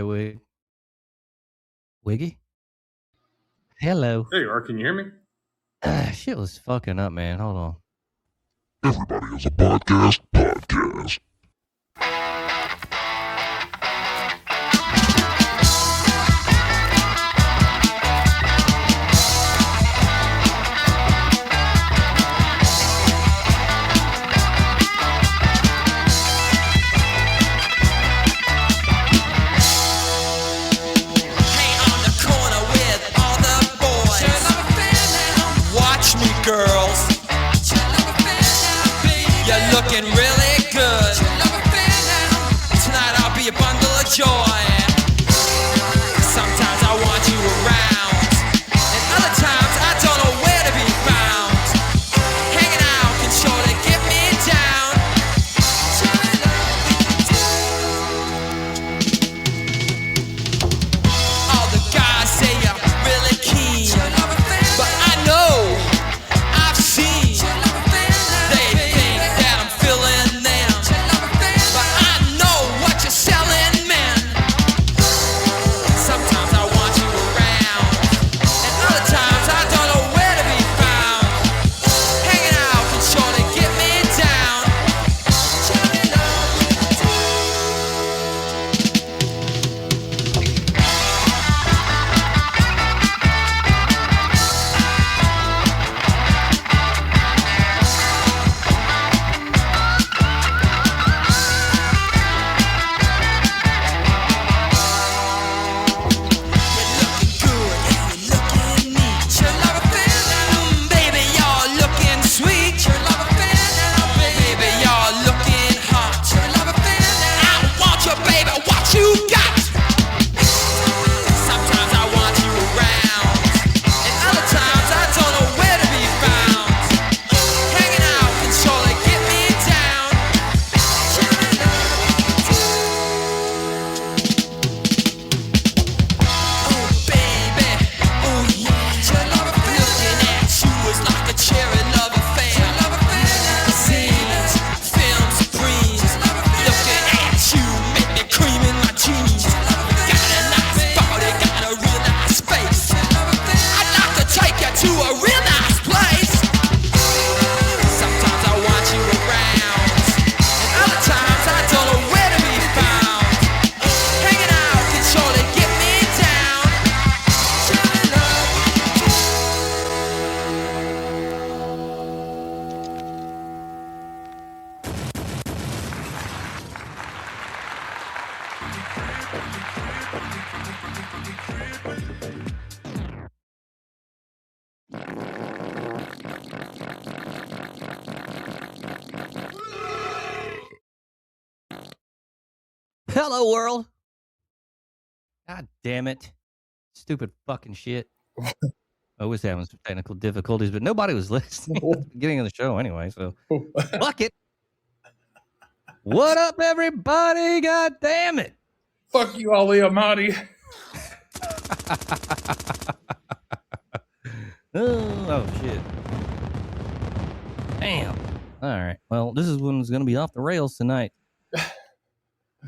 Wig. Wiggy? Hello. There you are. Can you hear me? Shit was fucking up, man. Hold on. Everybody has a podcast. Girls, you're looking really good. Tonight I'll be a bundle of joy. Sometimes I want you around, and other times I don't know where to be found. Hanging out can sure to get me down. All the guys say you're really keen, but I know Hello, world. God damn it. Stupid fucking shit. I was having some technical difficulties, but nobody was listening at the beginning of the show anyway, so fuck it. What up, everybody? God damn it. Fuck you, Ali Amadi. Oh, shit. Damn. All right. Well, this is when it's going to be off the rails tonight.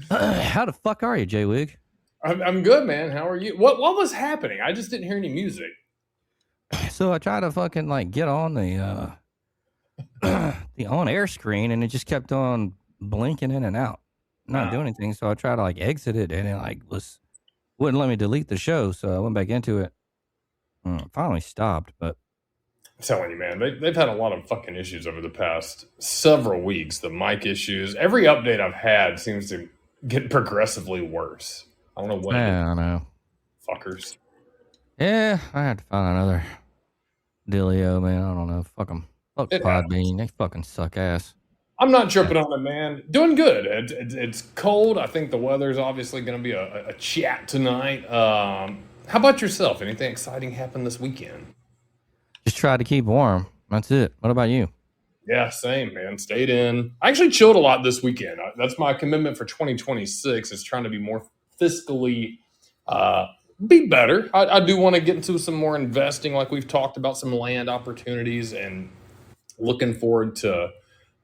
How the fuck are you, Jay Wig? I'm good, man. How are you? What was happening? I just didn't hear any music. So I tried to fucking get on the the on-air screen, and it just kept on blinking in and out, not doing anything. So I tried to exit it, and it wouldn't let me delete the show. So I went back into it. Finally stopped, but I'm telling you, man, they've had a lot of fucking issues over the past several weeks. The mic issues. Every update I've had seems to get progressively worse. I don't know what. I don't know. Fuckers. Yeah, I had to find another dealio, man. I don't know. Fuck them. Fuck Podbean. They fucking suck ass. I'm not tripping on it, man. Doing good. It's cold. I think the weather's obviously going to be a chat tonight. How about yourself? Anything exciting happened this weekend? Just tried to keep warm. That's it. What about you? Yeah, same, man. Stayed in. I actually chilled a lot this weekend. That's my commitment for 2026 is trying to be more fiscally be better. I do want to get into some more investing, like we've talked about, some land opportunities, and looking forward to,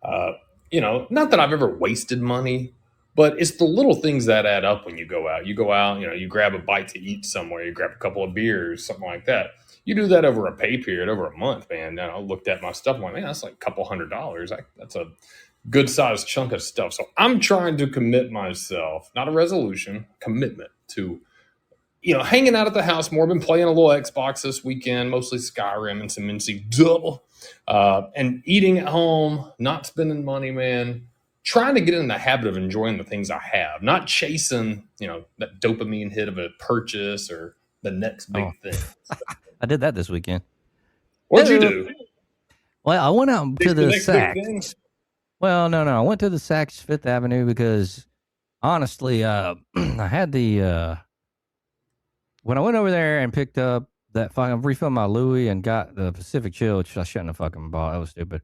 not that I've ever wasted money, But it's the little things that add up when you go out. You go out, you grab a bite to eat somewhere, you grab a couple of beers, something like that. You do that over a pay period, over a month, man. And I looked at my stuff, I'm like, man, that's like a couple $100s. That's a good sized chunk of stuff. So I'm trying to commit myself, not a resolution, commitment to hanging out at the house more. Been playing a little Xbox this weekend, mostly Skyrim and some NC Double, and eating at home, not spending money, man. Trying to get in the habit of enjoying the things I have, not chasing, that dopamine hit of a purchase or the next big thing. I did that this weekend. What'd you do? Well, I went out to the next big thing? Saks. Well, no. I went to the Saks Fifth Avenue because honestly, I had the when I went over there and picked up that fucking refilled my Louis and got the Pacific Chill, which I shouldn't have fucking bought. That was stupid.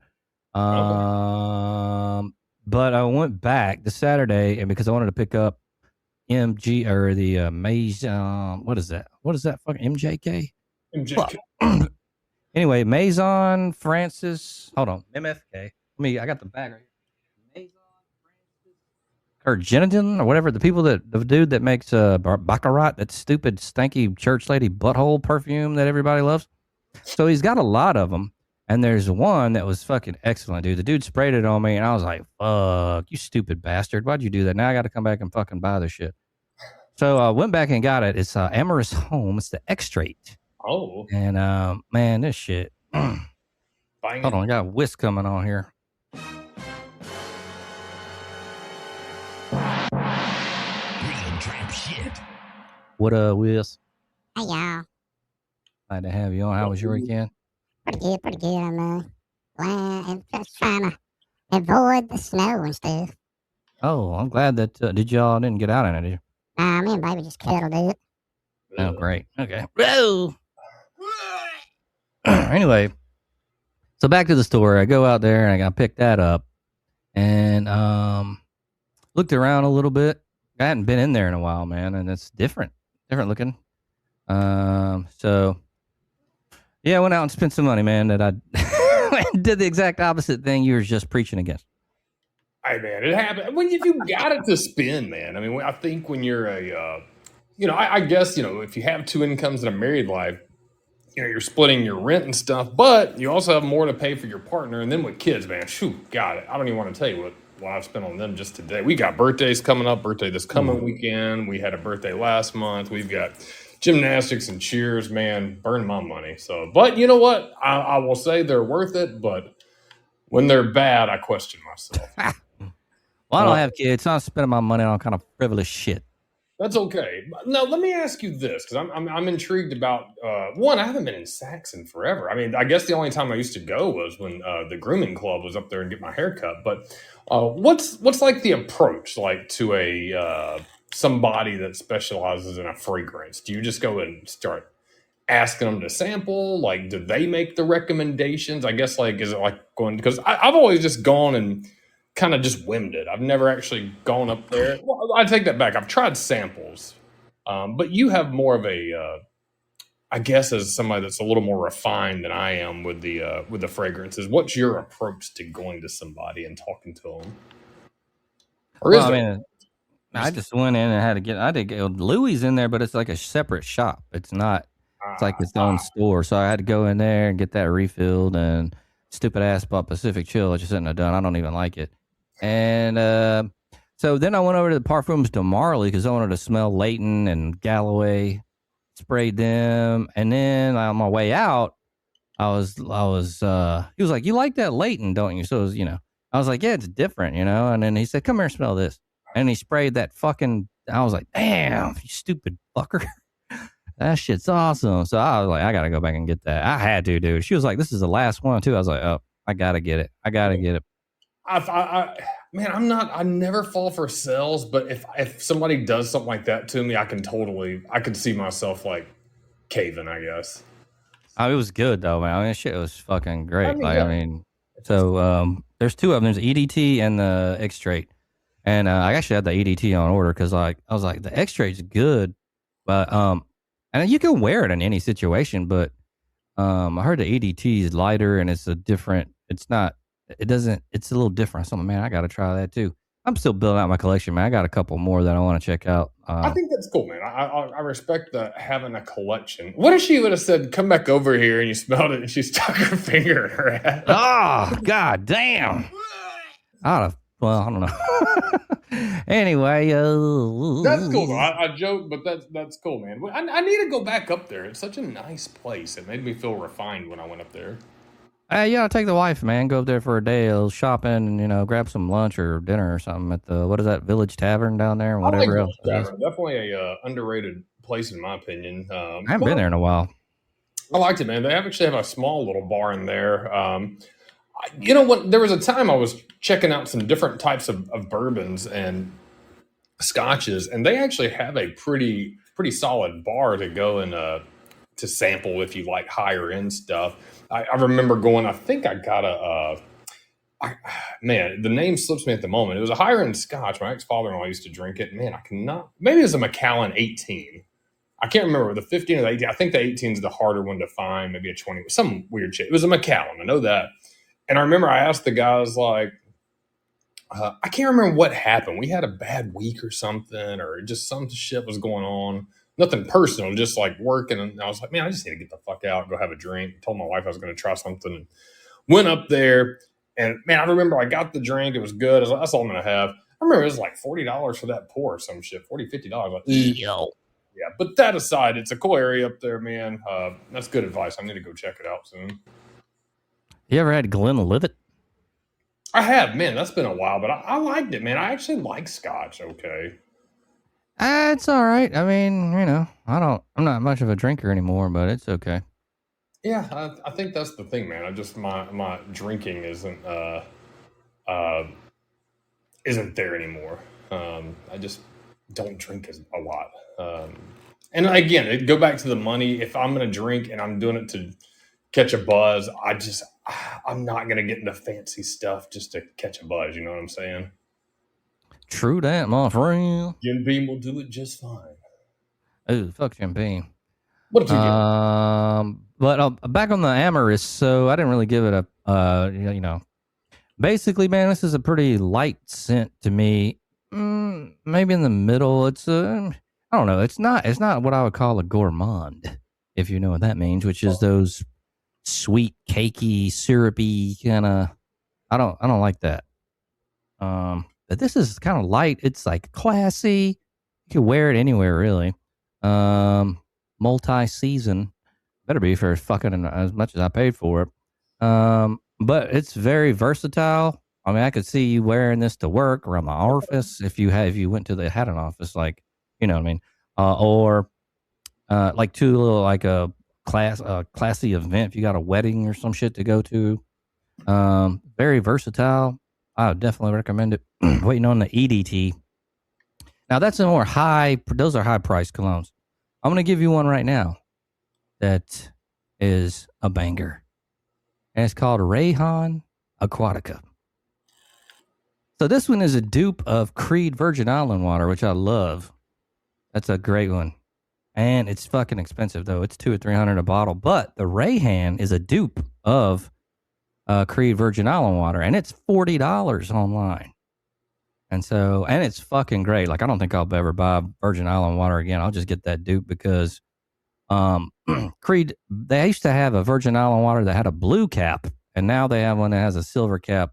But I went back this Saturday and because I wanted to pick up MG or the Maze. What is that? What is that fucking MJK? MJK. Anyway, Maison Francis. Hold on, MFK. I got the bag right here. Maison Francis or Genadin or whatever. The dude that makes Baccarat, that stupid stanky church lady butthole perfume that everybody loves. So he's got a lot of them. And there's one that was fucking excellent, dude. The dude sprayed it on me, and I was like, fuck, you stupid bastard. Why'd you do that? Now I got to come back and fucking buy this shit. So I went back and got it. It's Amorous Home. It's the Extrait. Oh. And, man, this shit. Hold on, I got a whisk coming on here. What up, Whisk? Hey, y'all. Glad to have you on. How was your weekend? Pretty good. I'm just trying to avoid the snow and stuff. Oh, I'm glad that, y'all didn't get out in it, did you? Me and baby just cuddled it. Oh, great. Okay. Whoa! Anyway, so back to the store. I go out there and I got to pick that up and looked around a little bit. I hadn't been in there in a while, man, and it's different looking. So yeah, I went out and spent some money, man. That I did the exact opposite thing you were just preaching against. Hey, man, it happened. When you got it to spend, man. I mean, I think when you're I guess, if you have two incomes in a married life, you're splitting your rent and stuff, but you also have more to pay for your partner. And then with kids, man, got it. I don't even want to tell you what I've spent on them just today. We got birthdays coming up, birthday this coming weekend. We had a birthday last month. We've got gymnastics and cheers, man, burn my money. So, but you know what? I will say they're worth it, but when they're bad, I question myself. Well, I don't have kids. So I'm spending my money on kind of frivolous shit. That's okay. Now, let me ask you this, because I'm intrigued about, one, I haven't been in Saks in forever. I mean, I guess the only time I used to go was when the grooming club was up there and get my hair cut. But what's like the approach like to a somebody that specializes in a fragrance? Do you just go and start asking them to sample? Like, do they make the recommendations? I guess, like, is it like going, because I've always just gone and kind of just whimmed it. I've never actually gone up there. Well, I take that back. I've tried samples, but you have more of a, I guess, as somebody that's a little more refined than I am with the fragrances. What's your approach to going to somebody and talking to them? Or well, I mean, I just went in and had to I did get Louis in there, but it's like a separate shop. It's not. It's like its own store. So I had to go in there and get that refilled. And stupid ass bought Pacific Chill, which I shouldn't have done. I don't even like it. And so then I went over to the Parfums de Marly because I wanted to smell Leighton and Galloway. Sprayed them, and then on my way out, he was like, "You like that Leighton, don't you?" So it was, I was like, "Yeah, it's different, And then he said, "Come here, smell this," and he sprayed that fucking. I was like, "Damn, you stupid fucker." That shit's awesome. So I was like, I got to go back and get that. I had to, dude. She was like, this is the last one, too. I was like, oh, I got to get it. Man, I never fall for sales, but if somebody does something like that to me, I could see myself like caving, I guess. Oh, it was good, though, man. I mean, shit was fucking great. There's two of them. There's EDT and the X-Straight. And I actually had the EDT on order because I was like, the X-Straight's good, but and you can wear it in any situation, but I heard the EDT is lighter and it's a little different. So, man, I got to try that too. I'm still building out my collection, man. I got a couple more that I want to check out. I think that's cool, man. I respect the having a collection. What if she would have said, "Come back over here," and you smelled it, and she stuck her finger in her ass? Oh, god damn. Well, I don't know. Anyway, That's cool, though. I joke, but that's cool, man. I need to go back up there. It's such a nice place. It made me feel refined when I went up there. yeah, take the wife, man. Go up there for a day, shopping, and grab some lunch or dinner or something at the what is that Village Tavern down there, and I like whatever else. Village Tavern. Definitely a underrated place in my opinion. I haven't been there in a while. I liked it, man. They actually have a small little bar in there. You know what? There was a time I was checking out some different types of bourbons and scotches, and they actually have a pretty solid bar to go and to sample if you like higher end stuff. I remember going. I think I got man, the name slips me at the moment. It was a higher end scotch. My ex father in law used to drink it. Man, I cannot. Maybe it was a Macallan 18. I can't remember the 15 or the 18. I think the 18 is the harder one to find. Maybe a 20, some weird shit. It was a Macallan. I know that. And I remember I asked the guys, like, I can't remember what happened. We had a bad week or something, or just some shit was going on. Nothing personal, just like working. And I was like, man, I just need to get the fuck out, go have a drink. Told my wife I was going to try something. And went up there. And man, I remember I got the drink. It was good. I was like, that's all I'm going to have. I remember it was like $40 for that pour or some shit, $40, $50. Like, Yo. yeah, but that aside, it's a cool area up there, man. That's good advice. I need to go check it out soon. You ever had Glenlivet? I have, man. That's been a while, but I liked it, man. I actually like Scotch. Okay, It's all right. I mean, I'm not much of a drinker anymore, but it's okay. yeah, I think that's the thing, man. I just my drinking isn't there anymore. I just don't drink a lot. And again, go back to the money. If I'm going to drink and I'm doing it to catch a buzz, I'm not going to get into fancy stuff just to catch a buzz. You know what I'm saying? True that, my friend. Jim Beam will do it just fine. Ooh, fuck Jim Beam. What did you get? But back on the Amorous, so I didn't really give it a, basically, man, this is a pretty light scent to me. Maybe in the middle. It's I don't know. It's not what I would call a gourmand, if you know what that means, which is those sweet, cakey, syrupy kind of. I don't like that. But this is kind of light. It's like classy. You can wear it anywhere, really. Multi-season. Better be for fucking as much as I paid for it. But it's very versatile. I mean, I could see you wearing this to work around the office if you went to had an office, like, you know what I mean, or like to like a classy event if you got a wedding or some shit to go to. Very versatile. I would definitely recommend it. Waiting on the EDT. Now that's a more those are high priced colognes. I'm gonna give you one right now that is a banger, and it's called Rayhan Aquatica. So this one is a dupe of Creed Virgin Island water, which I love. That's a great one. And it's fucking expensive, though. It's $200 or $300 a bottle. But the Rayhan is a dupe of Creed Virgin Island water, and it's $40 online. And it's fucking great. Like, I don't think I'll ever buy Virgin Island water again. I'll just get that dupe because Creed, they used to have a Virgin Island water that had a blue cap, and now they have one that has a silver cap.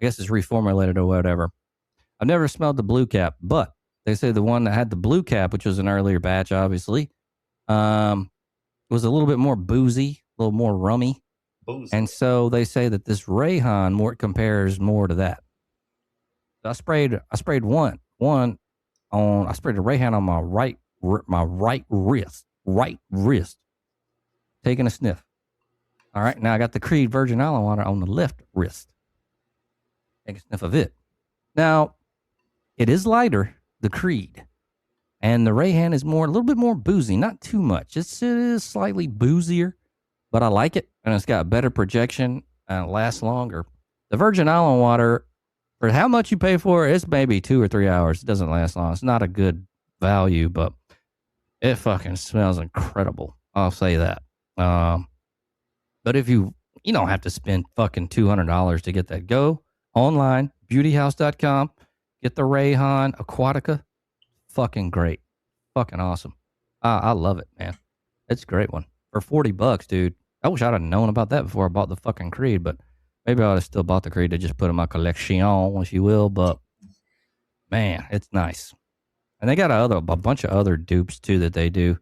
I guess it's reformulated or whatever. I've never smelled the blue cap, but they say the one that had the blue cap, which was an earlier batch, obviously, was a little bit more boozy, a little more rummy. Boozy. And so they say that this Rayhan compares more to that. So I sprayed a Rayhan on my right wrist, taking a sniff. All right, now I got the Creed Virgin Island water on the left wrist. Take a sniff of it. Now, it is lighter, the Creed, and the Rayhan is a little bit more boozy, not too much. It is slightly boozier, but I like it, and it's got better projection and it lasts longer. The Virgin Island water, for how much you pay for it, it's maybe 2 or 3 hours. It doesn't last long. It's not a good value, but it fucking smells incredible. I'll say that. But if you don't have to spend fucking $200 to get that, go online, beautyhouse.com, Get the Rayhan Aquatica. Fucking great. Fucking awesome. I love it, man. It's a great one. For $40, dude. I wish I'd have known about that before I bought the fucking Creed, but maybe I would have still bought the Creed to just put in my collection, if you will. But man, it's nice. And they got a bunch of other dupes too that they do.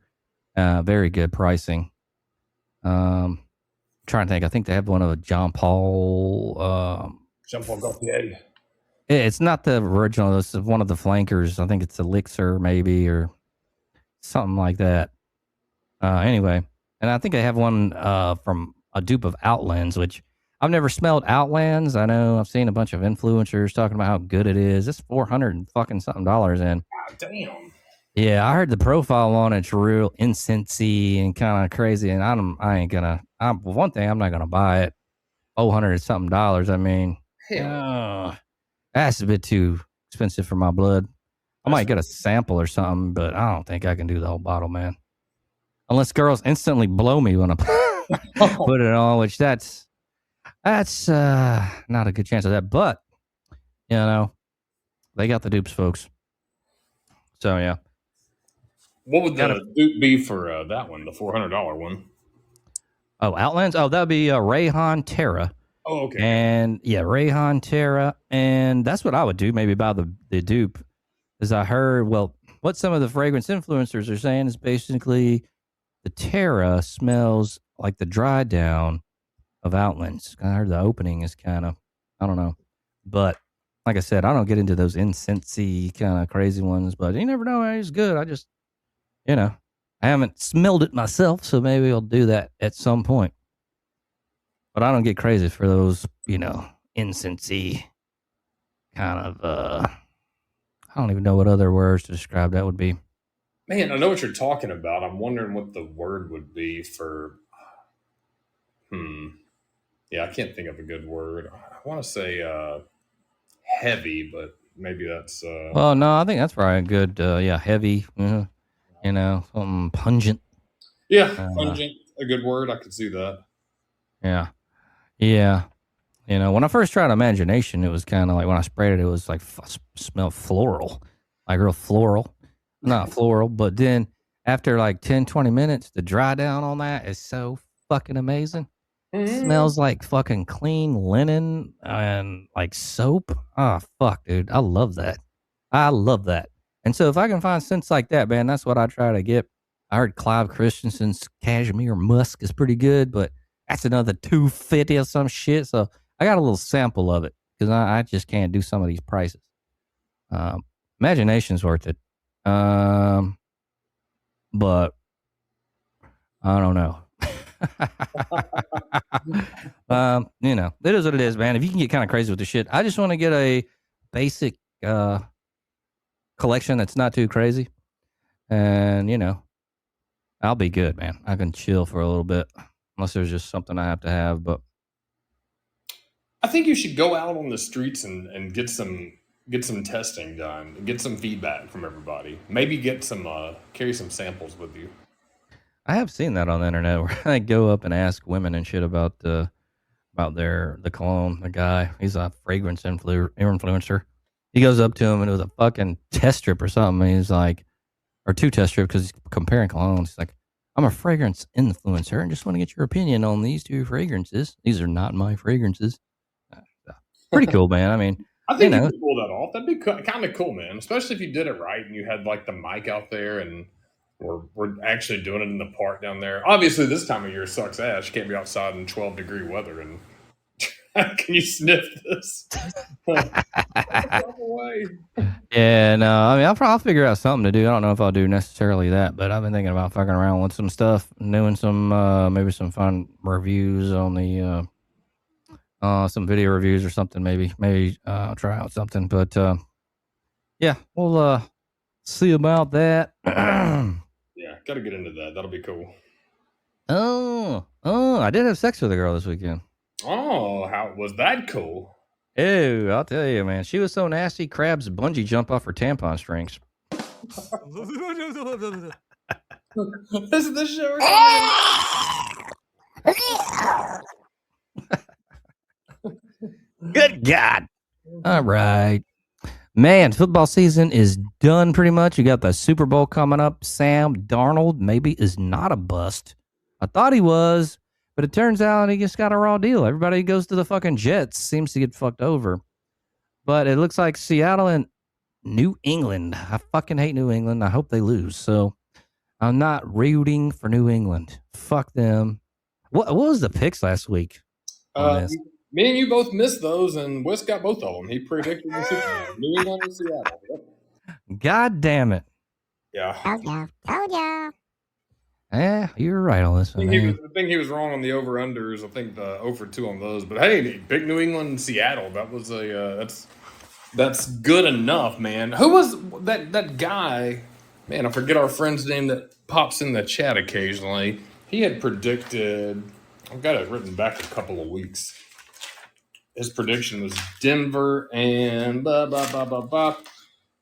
Very good pricing. Trying to think. I think they have one of John Paul. Jean Paul Gaultier. It's not the original. It's one of the flankers. I think it's Elixir, maybe, or something like that. Anyway, and I think I have one from a dupe of Outlands, which I've never smelled Outlands. I know I've seen a bunch of influencers talking about how good it is. It's $400 and fucking something dollars, and God damn. yeah, I heard the profile on it's real incensey and kind of crazy, and I ain't gonna. One thing, I'm not gonna buy it. $400 and something dollars. I mean, that's a bit too expensive for my blood. I might get a sample or something, but I don't think I can do the whole bottle, man. Unless girls instantly blow me when I put it on, which that's not a good chance of that. But they got the dupes, folks. So yeah. What would the dupe be for that one, the $400 one? Oh, Outlands. Oh, that'd be Rayhan Terra. Oh, okay. And yeah, Rayhan Terra, and that's what I would do. Maybe buy the dupe, as I heard. Well, what some of the fragrance influencers are saying is basically the Terra smells like the dry down of Outlands. I heard the opening is kind of, I don't know, but like I said, I don't get into those incensey kind of crazy ones. But you never know. It's good. I just, I haven't smelled it myself, so maybe I'll do that at some point. But I don't get crazy for those, incensey kind of, I don't even know what other words to describe that would be. Man, I know what you're talking about. I'm wondering what the word would be for, yeah, I can't think of a good word. I want to say heavy, but maybe that's... Well, no, I think that's probably a good, heavy, something pungent. Yeah, pungent, a good word. I could see that. Yeah. Yeah. When I first tried Imagination, it was kind of like when I sprayed it, it was like smell floral, like real floral. Not floral, but then after like 10, 20 minutes, the dry down on that is so fucking amazing. Mm-hmm. Smells like fucking clean linen and like soap. Oh, fuck, dude. I love that. And so if I can find scents like that, man, that's what I try to get. I heard Clive Christensen's Cashmere Musk is pretty good, but that's another $250 or some shit. So I got a little sample of it because I just can't do some of these prices. Imagination's worth it. But I don't know. It is what it is, man. If you can get kind of crazy with the shit, I just want to get a basic collection that's not too crazy, and I'll be good, man. I can chill for a little bit, unless there's just something I have to have. But I think you should go out on the streets and get some testing done, and get some feedback from everybody. Maybe get some carry some samples with you. I have seen that on the internet where I go up and ask women and shit about the cologne. The guy, he's a fragrance influencer. He goes up to him and it was a fucking test strip or something. And he's like, or two test strips because he's comparing colognes. He's like, I'm a fragrance influencer and just want to get your opinion on these two fragrances. These are not my fragrances. Pretty cool, man. I mean, I think you could pull that off. That'd be kind of cool, man. Especially if you did it right and you had like the mic out there and we're actually doing it in the park down there. Obviously, this time of year sucks ass. You can't be outside in 12-degree weather. And can you sniff this? Yeah, no. I mean, I'll figure out something to do. I don't know if I'll do necessarily that, but I've been thinking about fucking around with some stuff, doing some maybe some fun reviews on the some video reviews or something. Maybe I'll try out something. But yeah, we'll see about that. Yeah, gotta get into that. That'll be cool. Oh, I did have sex with a girl this weekend. Oh, how was that cool? Ew, I'll tell you, man. She was so nasty, crabs bungee jump off her tampon strings. This is the show. Good God. All right. Man, football season is done pretty much. You got the Super Bowl coming up. Sam Darnold maybe is not a bust. I thought he was, but it turns out he just got a raw deal. Everybody who goes to the fucking Jets seems to get fucked over. But it looks like Seattle and New England. I fucking hate New England. I hope they lose. So I'm not rooting for New England. Fuck them. What was the picks last week on this? Me and you both missed those, and Wes got both of them. He predicted the Super Bowl. New England and Seattle. Yep. God damn it. Yeah. Told ya. Yeah, you're right on this one, man. I think he was wrong on the over-unders. I think the over-2 on those. But hey, big New England and Seattle. That was that's good enough, man. Who was that guy? Man, I forget our friend's name that pops in the chat occasionally. He had predicted, I've got it written back a couple of weeks. His prediction was Denver and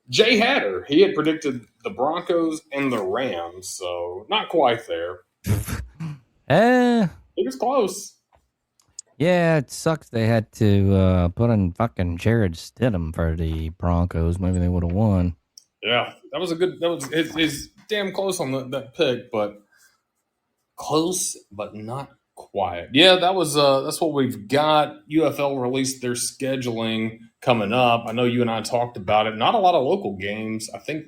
Jay Hatter. He had predicted the Broncos and the Rams, so not quite there. It was close. Yeah, it sucks they had to put in fucking Jared Stidham for the Broncos. Maybe they would have won. Yeah, that was it's damn close on that pick, but close but not quiet. Yeah, that's what we've got. UFL released their scheduling coming up. I know you and I talked about it. Not a lot of local games. I think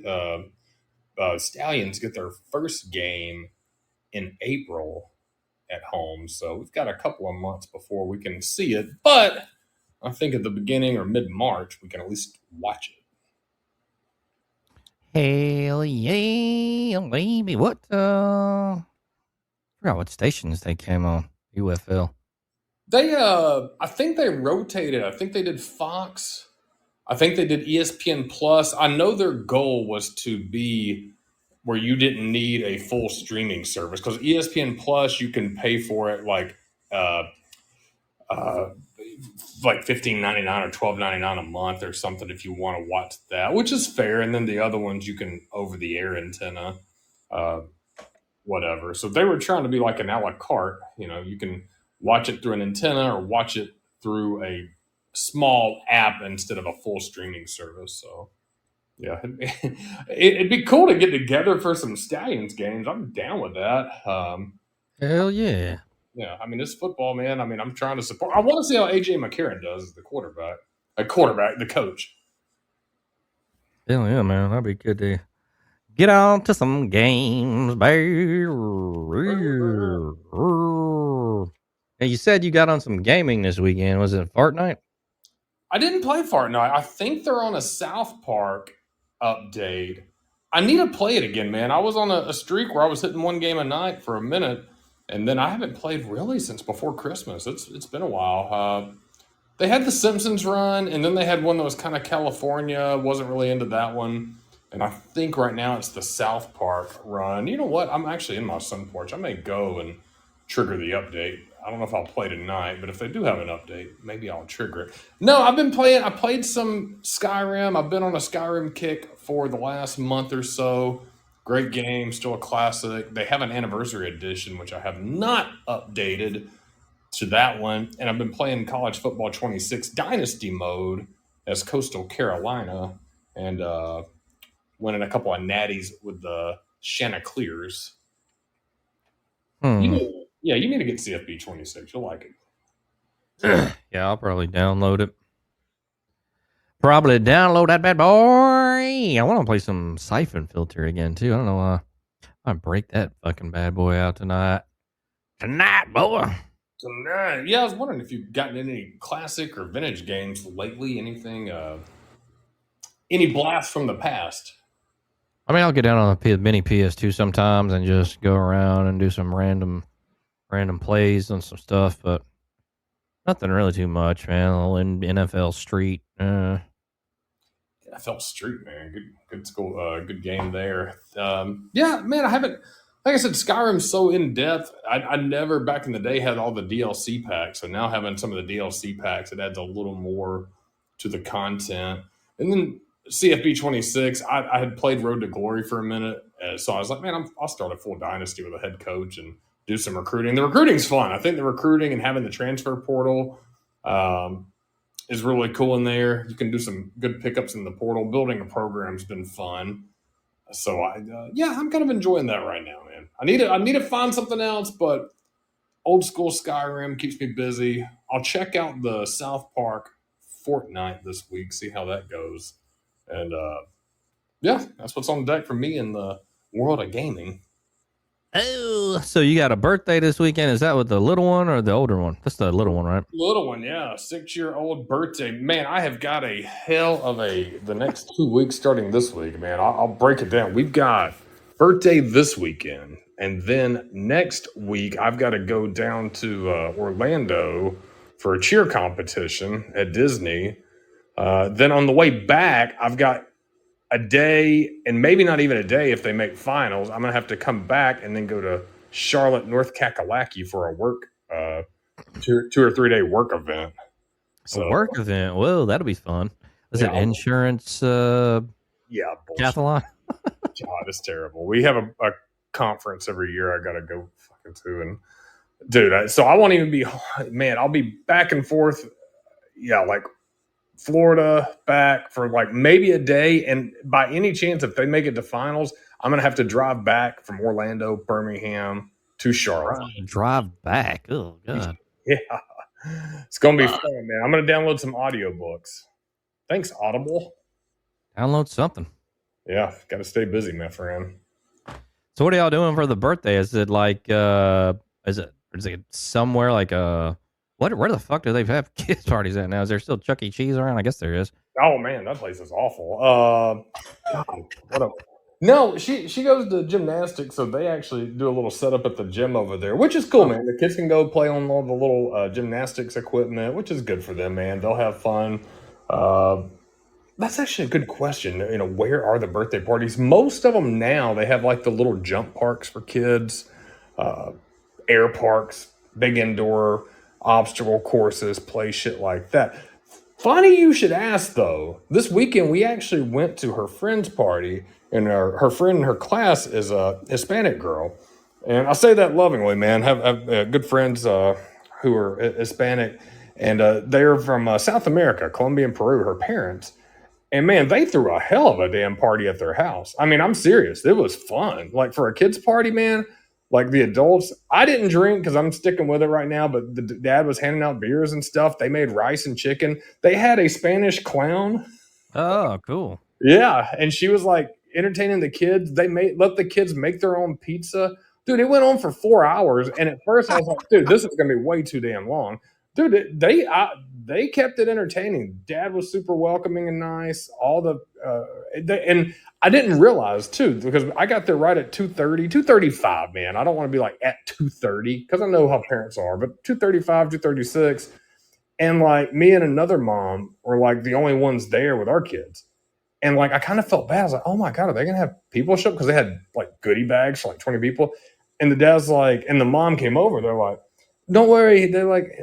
Stallions get their first game in April at home, so we've got a couple of months before we can see it. But I think at the beginning or mid-March we can at least watch it. Hell yeah, baby! What? I forgot what stations they came on. UFL. They, I think they rotated. I think they did Fox. I think they did ESPN Plus. I know their goal was to be where you didn't need a full streaming service because ESPN Plus you can pay for it like $15.99 or $12.99 a month or something if you want to watch that, which is fair. And then the other ones you can over the air antenna, whatever. So they were trying to be like an a la carte. You know, you can watch it through an antenna or watch it through a small app instead of a full streaming service. So yeah, it'd be cool to get together for some Stallions games. I'm down with that. Hell yeah. Yeah, I mean, it's football, man. I mean, I'm trying to support. I want to see how AJ McCarron does as the quarterback. The coach. Hell yeah, man. That'd be good to get on to some games. Hey, you said you got on some gaming this weekend. Was it Fortnite? I didn't play Fortnite. I think they're on a South Park update. I need to play it again, man. I was on a streak where I was hitting one game a night for a minute, and then I haven't played really since before Christmas. It's been a while. They had the Simpsons run, and then they had one that was kind of California. Wasn't really into that one. And I think right now it's the South Park run. You know what? I'm actually in my sun porch. I may go and trigger the update. I don't know if I'll play tonight, but if they do have an update, maybe I'll trigger it. No, I've been playing. I played some Skyrim. I've been on a Skyrim kick for the last month or so. Great game, still a classic. They have an anniversary edition, which I have not updated to that one. And I've been playing College Football 26 Dynasty mode as Coastal Carolina and winning a couple of natties with the Chanticleers. You need to get CFB 26. You'll like it. Yeah, I'll probably download it. Probably download that bad boy. I want to play some Siphon Filter again, too. I don't know why. I break that fucking bad boy out tonight. Tonight, boy. Tonight. Yeah, I was wondering if you've gotten any classic or vintage games lately. Anything, any blast from the past? I mean, I'll get down on a mini PS2 sometimes and just go around and do some random plays on some stuff, but nothing really too much, man. A little NFL Street. NFL Street, man. Good school, good game there. Yeah, man, I haven't, like I said, Skyrim's so in depth. I never back in the day had all the DLC packs. So now having some of the DLC packs, it adds a little more to the content. And then CFB 26, I had played Road to Glory for a minute. So I was like, man, I'll start a full dynasty with a head coach and do some recruiting. The recruiting's fun. I think the recruiting and having the transfer portal is really cool in there. You can do some good pickups in the portal. Building a program's been fun. So I'm kind of enjoying that right now, man. I need to find something else, but old school Skyrim keeps me busy. I'll check out the South Park Fortnite this week, see how that goes, and that's what's on deck for me in the world of gaming. Oh, so you got a birthday this weekend? Is that with the little one or the older one? That's the little one, right? Little one, yeah, 6-year-old birthday. Man, I have got a hell of the next 2 weeks starting this week, man. I'll break it down. We've got birthday this weekend, and then next week I've got to go down to Orlando for a cheer competition at Disney. Then on the way back, I've got a day, and maybe not even a day if they make finals. I'm gonna have to come back and then go to Charlotte, North Kakalaki for a work 2 or 3 day work event. So A work event. Whoa, that'll be fun. Is it Yeah. insurance yeah, bullshit. decathlon? God, it's terrible. We have a conference every year I gotta go fucking to, and dude, so I won't even be, man, I'll be back and forth, like Florida back for like maybe a day, and by any chance if they make it to finals, I'm gonna have to drive back from Orlando, Birmingham to Charlotte. Drive back. Oh god. Yeah, it's gonna be fun, man. I'm gonna download some audiobooks. Thanks, Audible. Download something. Yeah, gotta stay busy, my friend. So what are y'all doing for the birthday? Is it like is it somewhere like where the fuck do they have kids parties at now? Is there still Chuck E. Cheese around? I guess there is. Oh man, that place is awful. God, no, she goes to gymnastics, so they actually do a little setup at the gym over there, which is cool, man. The kids can go play on all the little gymnastics equipment, which is good for them, man. They'll have fun. That's actually a good question. Where are the birthday parties? Most of them now, they have like the little jump parks for kids, air parks, big indoor obstacle courses, play shit like that. Funny you should ask, though. This weekend, we actually went to her friend's party, and her friend in her class is a Hispanic girl. And I say that lovingly, man. Have good friends who are Hispanic, and they're from South America, Colombia and Peru, her parents. And man, they threw a hell of a damn party at their house. I mean, I'm serious. It was fun. Like for a kids' party, man, like the adults, I didn't drink because I'm sticking with it right now, but the dad was handing out beers and stuff. They made rice and chicken. They had a Spanish clown. Oh, cool. Yeah. And she was like entertaining the kids. They let the kids make their own pizza. Dude, it went on for 4 hours. And at first I was like, dude, this is going to be way too damn long. Dude, they kept it entertaining. Dad was super welcoming and nice. All the and I didn't realize too, because I got there right at 2:30, 2:35, man. I don't want to be like at 2:30 because I know how parents are, but 2:35, 2:36, and like me and another mom were like the only ones there with our kids. And like I kind of felt bad. I was like, oh my God, are they gonna have people show up? Because they had like goodie bags for like 20 people. And the dad's like, and the mom came over, they're like, don't worry. They're like,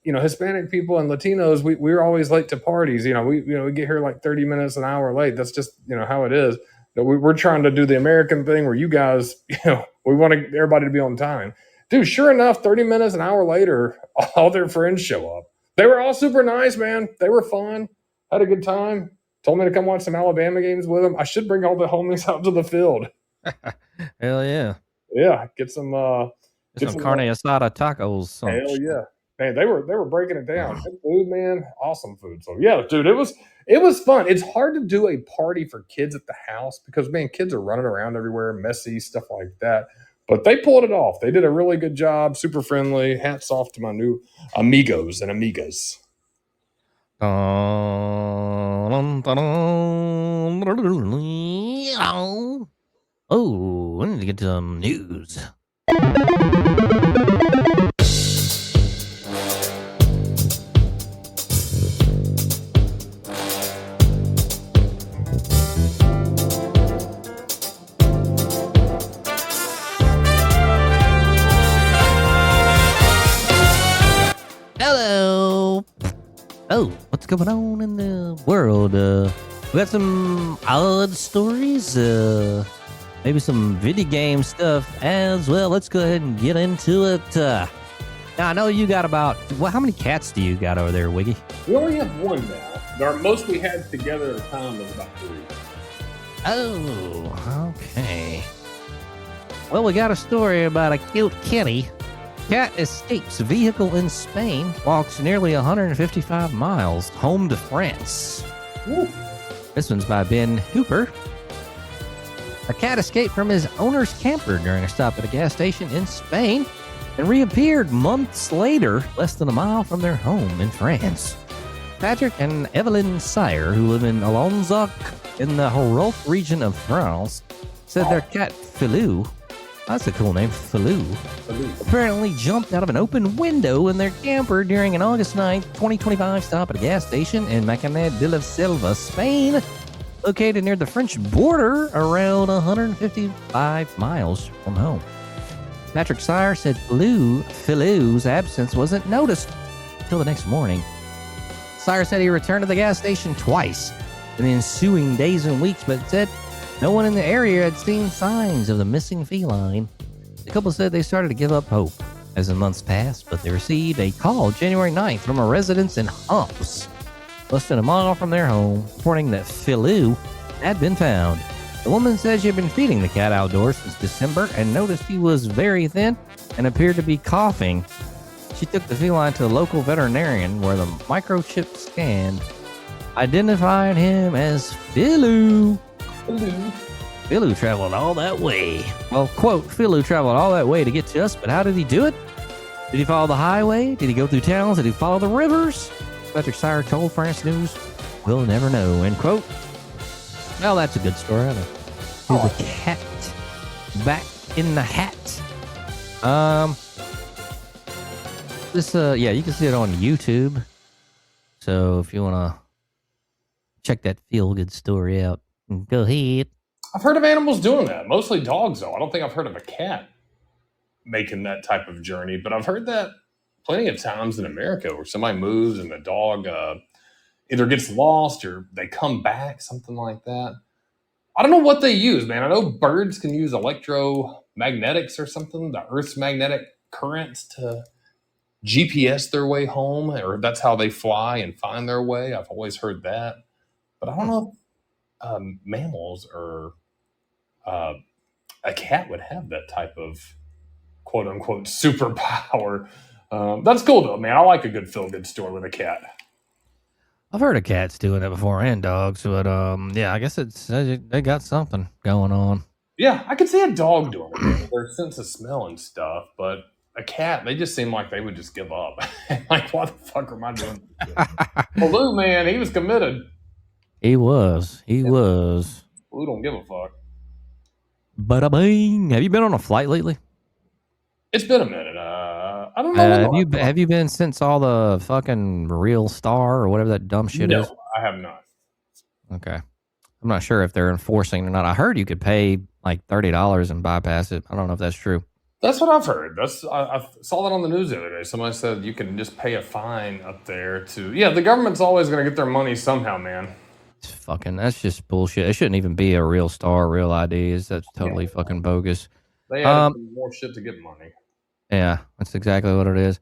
Hispanic people and Latinos, we're always late to parties. We get here like 30 minutes, an hour late. That's just, how it is. We're trying to do the American thing where you guys, we want everybody to be on time. Dude, sure enough, 30 minutes, an hour later, all their friends show up. They were all super nice, man. They were fun. Had a good time. Told me to come watch some Alabama games with them. I should bring all the homies out to the field. Hell yeah. Yeah, get some carne asada tacos. Hell yeah. Man, they were breaking it down. Good food, man. Awesome food. So yeah, dude, it was fun. It's hard to do a party for kids at the house because man, kids are running around everywhere, messy, stuff like that. But they pulled it off. They did a really good job, super friendly. Hats off to my new amigos and amigas. Oh, we need to get some news. Hello. Oh, what's going on in the world? We got some odd stories. Maybe some video game stuff as well. Let's go ahead and get into it. Now, I know you got about, well, how many cats do you got over there, Wiggy? We only have one now. The most we had together at a time was about 3. Oh, okay. Well, we got a story about a cute kitty. Cat escapes vehicle in Spain, walks nearly 155 miles home to France. Woo. This one's by Ben Hooper. A cat escaped from his owner's camper during a stop at a gas station in Spain and reappeared months later, less than a mile from their home in France. Patrick and Evelyn Sire, who live in Alonzac in the Hérault region of France, said their cat Filou, that's a cool name, Filou, apparently jumped out of an open window in their camper during an August 9th, 2025 stop at a gas station in Macanet de la Selva, Spain, located near the French border around 155 miles from home. Patrick Sire said Filou's absence wasn't noticed until the next morning. Sire said he returned to the gas station twice in the ensuing days and weeks, but said no one in the area had seen signs of the missing feline. The couple said they started to give up hope as the months passed, but they received a call January 9th from a residence in Humps, less than a mile from their home, reporting that Filou had been found. The woman said she had been feeding the cat outdoors since December and noticed he was very thin and appeared to be coughing. She took the feline to the local veterinarian where the microchip scan identified him as Filou. Filou traveled all that way. Well, quote, Filou traveled all that way to get to us, but how did he do it? Did he follow the highway? Did he go through towns? Did he follow the rivers? Patrick Sire told France News, "We'll never know," end quote. Well, that's a good story. The cat back in the hat. Yeah, you can see it on YouTube. So if you want to check that feel-good story out, go ahead. I've heard of animals doing that, mostly dogs, though. I don't think I've heard of a cat making that type of journey, but I've heard that plenty of times in America where somebody moves and the dog either gets lost or they come back, something like that. I don't know what they use, man. I know birds can use electromagnetics or something, the Earth's magnetic currents to GPS their way home, or that's how they fly and find their way. I've always heard that. But I don't know if mammals or a cat would have that type of quote unquote superpower. That's cool though, man. I like a good feel good story with a cat. I've heard of cats doing that before and dogs, but yeah, I guess they got something going on. Yeah, I could see a dog doing it. Their sense of smell and stuff, but a cat, they just seem like they would just give up. Like, what the fuck am I doing? Well, Lou, man, he was committed. He was. Lou don't give a fuck. Bada bing. Have you been on a flight lately? It's been a minute. I don't know. Have you been since all the fucking Real Star or whatever that dumb shit is? No, I have not. Okay. I'm not sure if they're enforcing it or not. I heard you could pay like $30 and bypass it. I don't know if that's true. That's what I've heard. I saw that on the news the other day. Somebody said you can just pay a fine up there to. Yeah, the government's always going to get their money somehow, man. That's just bullshit. It shouldn't even be a Real Star, Real IDs. That's totally fucking bogus. They have more shit to get money. Yeah, that's exactly what it is.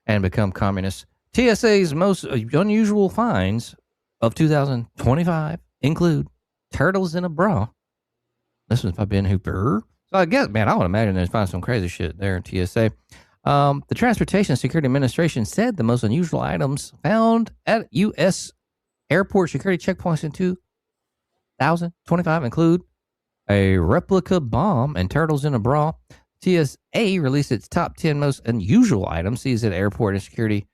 And become communists. TSA's most unusual fines of 2025 include turtles in a bra. This was by Ben Hooper. So I guess, man, I would imagine there's probably some crazy shit there in TSA. The Transportation Security Administration said the most unusual items found at U.S. airport security checkpoints in 2025 include a replica bomb and turtles in a bra. TSA released its top 10 most unusual items seized at airport and security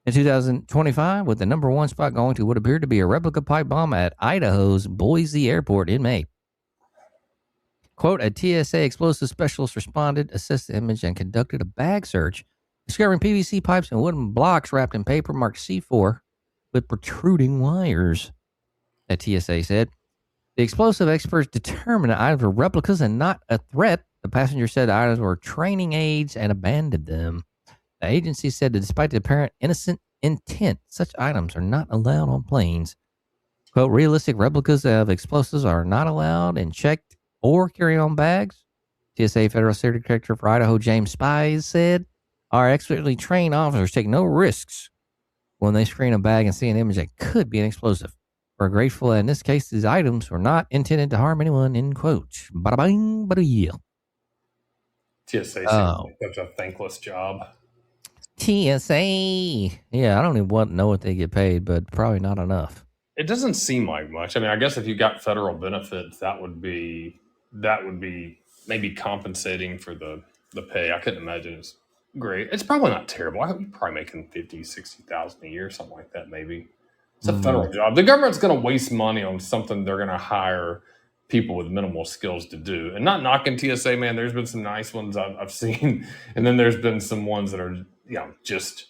in 2025, with the number one spot going to what appeared to be a replica pipe bomb at Idaho's Boise Airport in May. Quote, a TSA explosive specialist responded, assessed the image, and conducted a bag search, discovering PVC pipes and wooden blocks wrapped in paper marked C4 with protruding wires, the TSA said. The explosive experts determined the items were replicas and not a threat. The passenger said the items were training aids and abandoned them. The agency said that despite the apparent innocent intent, such items are not allowed on planes. Quote, realistic replicas of explosives are not allowed in checked or carry-on bags. TSA Federal Security Director for Idaho, James Spies, said Our expertly trained officers take no risks when they screen a bag and see an image that could be an explosive. We're grateful that in this case, these items were not intended to harm anyone, end quote. Bada bing, bada yeah. TSA seems Oh, like such a thankless job. TSA. Yeah, I don't even know what they get paid, but probably not enough. It doesn't seem like much. I mean, I guess if you got federal benefits, that would be maybe compensating for the pay. I couldn't imagine it's great. It's probably not terrible. You're probably making 50, 60,000 a year, something like that. Maybe it's a federal job. The government's going to waste money on something they're going to hire people with minimal skills to do. And not knocking TSA, man. There's been some nice ones I've seen, and then there's been some ones that are just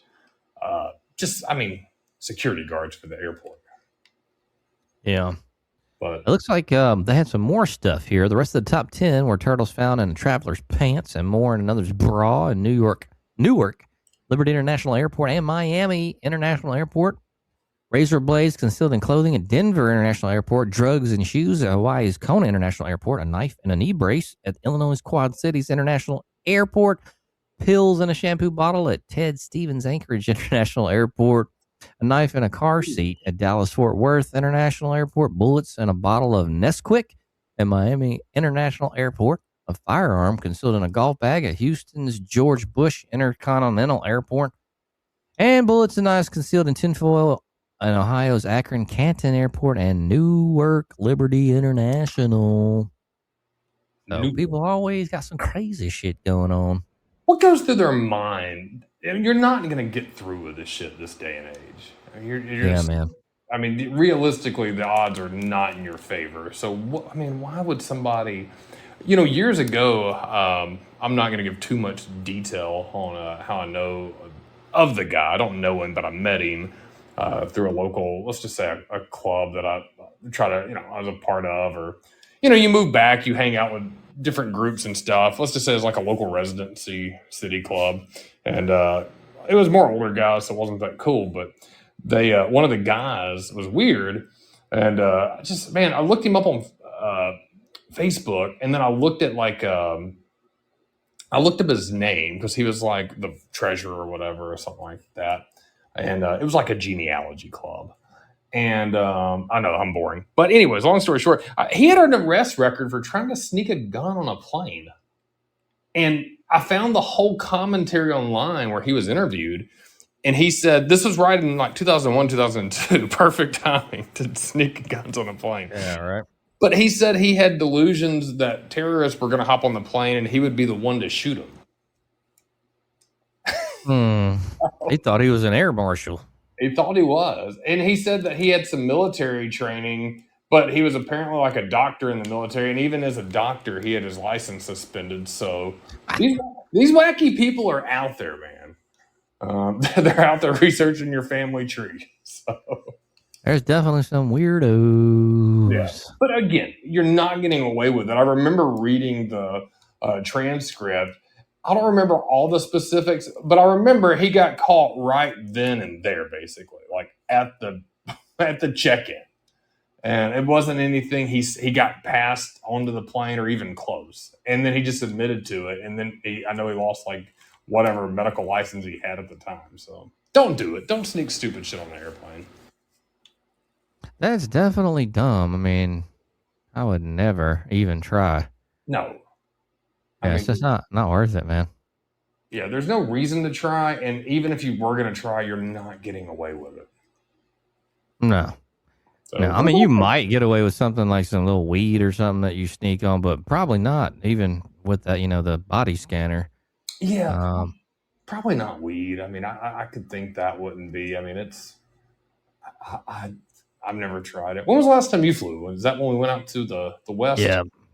I mean, security guards for the airport. Yeah. But It looks like they had some more stuff here. The rest of the top 10 were turtles found in a traveler's pants and more in another's bra in Newark, Liberty International Airport, and Miami International Airport. Razor blades concealed in clothing at Denver International Airport. Drugs and shoes at Hawaii's Kona International Airport. A knife and a knee brace at Illinois' Quad Cities International Airport. Pills in a shampoo bottle at Ted Stevens Anchorage International Airport. A knife in a car seat at Dallas-Fort Worth International Airport. Bullets in a bottle of Nesquik at Miami International Airport. A firearm concealed in a golf bag at Houston's George Bush Intercontinental Airport. And bullets and knives concealed in tinfoil in Ohio's Akron Canton Airport and Newark Liberty International. So people always got some crazy shit going on. What goes through their mind? You're not going to get through with this shit this day and age. You're man. I mean, realistically, the odds are not in your favor. So, why would somebody, years ago, I'm not going to give too much detail on how I know of the guy. I don't know him, but I met him through a local, let's just say a club that I try to, I was a part of, or, you move back, you hang out with different groups and stuff. Let's just say it's like a local residency city club. And it was more older guys, so it wasn't that cool. But they, one of the guys was weird. And I looked him up on Facebook, and then I looked at I looked up his name because he was like the treasurer or whatever or something like that. And it was like a genealogy club. And I know I'm boring. But anyways, long story short, he had an arrest record for trying to sneak a gun on a plane. And I found the whole commentary online where he was interviewed. And he said this was right in like 2001, 2002. Perfect timing to sneak guns on a plane. Yeah, right. But he said he had delusions that terrorists were going to hop on the plane and he would be the one to shoot them. He thought he was an air marshal. He thought he was. And he said that he had some military training, but he was apparently like a doctor in the military. And even as a doctor, he had his license suspended. So these wacky people are out there, man. They're out there researching your family tree. So there's definitely some weirdos. Yeah. But again, you're not getting away with it. I remember reading the transcript. I don't remember all the specifics, but I remember he got caught right then and there, basically, like at the check-in. And it wasn't anything he got passed onto the plane or even close. And then he just admitted to it. And then I know he lost like whatever medical license he had at the time. So don't do it. Don't sneak stupid shit on the airplane. That's definitely dumb. I mean, I would never even try. No. It's just not worth it, man. Yeah, there's no reason to try, and even if you were going to try, you're not getting away with it. No. So, no, I mean, you might get away with something like some little weed or something that you sneak on, but probably not even with that, the body scanner. Yeah, probably not weed. I mean, I could think that wouldn't be. I mean, I've never tried it. When was the last time you flew? Was that when we went out to the West?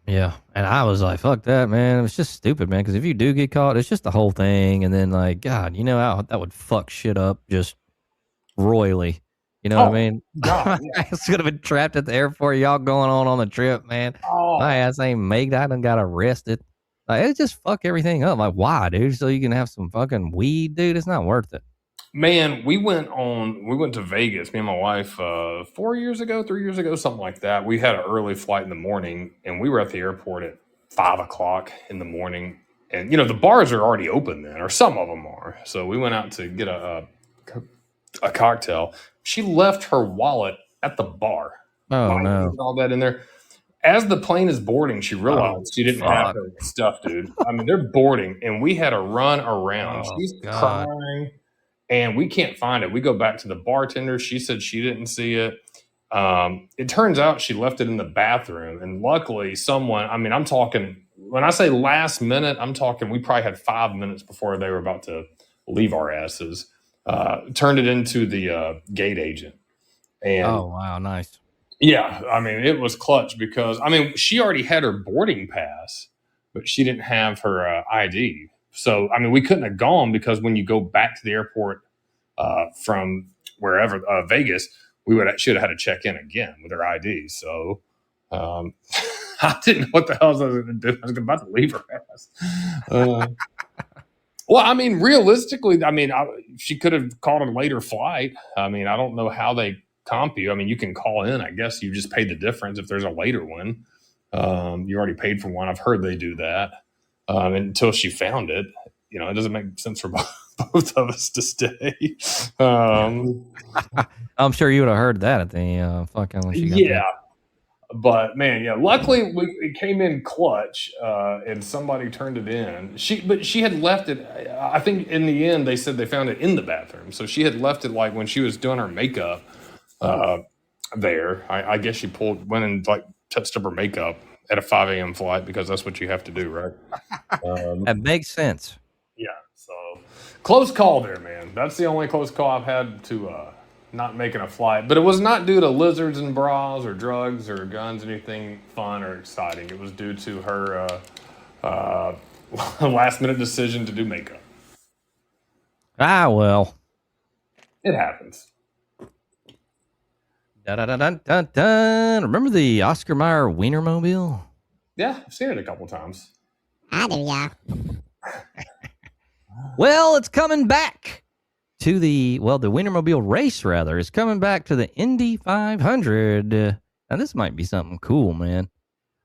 Yeah. And I was like, fuck that, man. It was just stupid, man. Because if you do get caught, it's just the whole thing. And then, like, God, how that would fuck shit up just royally. You know what I mean? God, I could have been trapped at the airport. Y'all going on the trip, man. My ass ain't made. I done got arrested. Like, it just fuck everything up. Like, why, dude? So you can have some fucking weed, dude? It's not worth it. Man, we went to Vegas, me and my wife, 3 years ago, something like that. We had an early flight in the morning, and we were at the airport at 5 o'clock in the morning. And the bars are already open then, or some of them are. So we went out to get a cocktail. She left her wallet at the bar. Oh My no. and all that in there. As the plane is boarding, she realized she didn't have fuck. her stuff, dude. I mean, they're boarding, and we had to run around. Oh She's God. crying, and we can't find it. We go back to the bartender. She said she didn't see it. It turns out she left it in the bathroom, and luckily, someone. I mean, I'm talking when I say last minute, I'm talking we probably had 5 minutes before they were about to leave our asses. Turned it into the gate agent, and Oh wow, nice. yeah, I mean, it was clutch because I mean, she already had her boarding pass, but she didn't have her ID. So I mean, we couldn't have gone because when you go back to the airport from wherever Vegas, we should have had to check in again with her ID. So I didn't know what the hell I was going to do. I was about to leave her ass. Well, I mean, realistically, I mean, she could have called a later flight. I mean, I don't know how they comp you. I mean, you can call in. I guess you just pay the difference if there's a later one. You already paid for one. I've heard they do that. Until she found it, it doesn't make sense for both of us to stay. I'm sure you would have heard that at the fucking when she got Yeah. there. But man, yeah. Luckily, it came in clutch, and somebody turned it in. But she had left it. I think in the end, they said they found it in the bathroom. So she had left it like when she was doing her makeup there. I guess she went and like touched up her makeup at a 5 a.m. flight because that's what you have to do, right? That makes sense. Yeah. So close call there, man. That's the only close call I've had to not making a flight. But it was not due to lizards and bras or drugs or guns, anything fun or exciting. It was due to her last minute decision to do makeup. Ah well. It happens. Dun, dun, dun, dun, dun. Remember the Oscar Mayer Wienermobile? Yeah, I've seen it a couple times. I do, yeah. Well, it's coming back to the Wienermobile race, rather, is coming back to the Indy 500. Now, this might be something cool, man.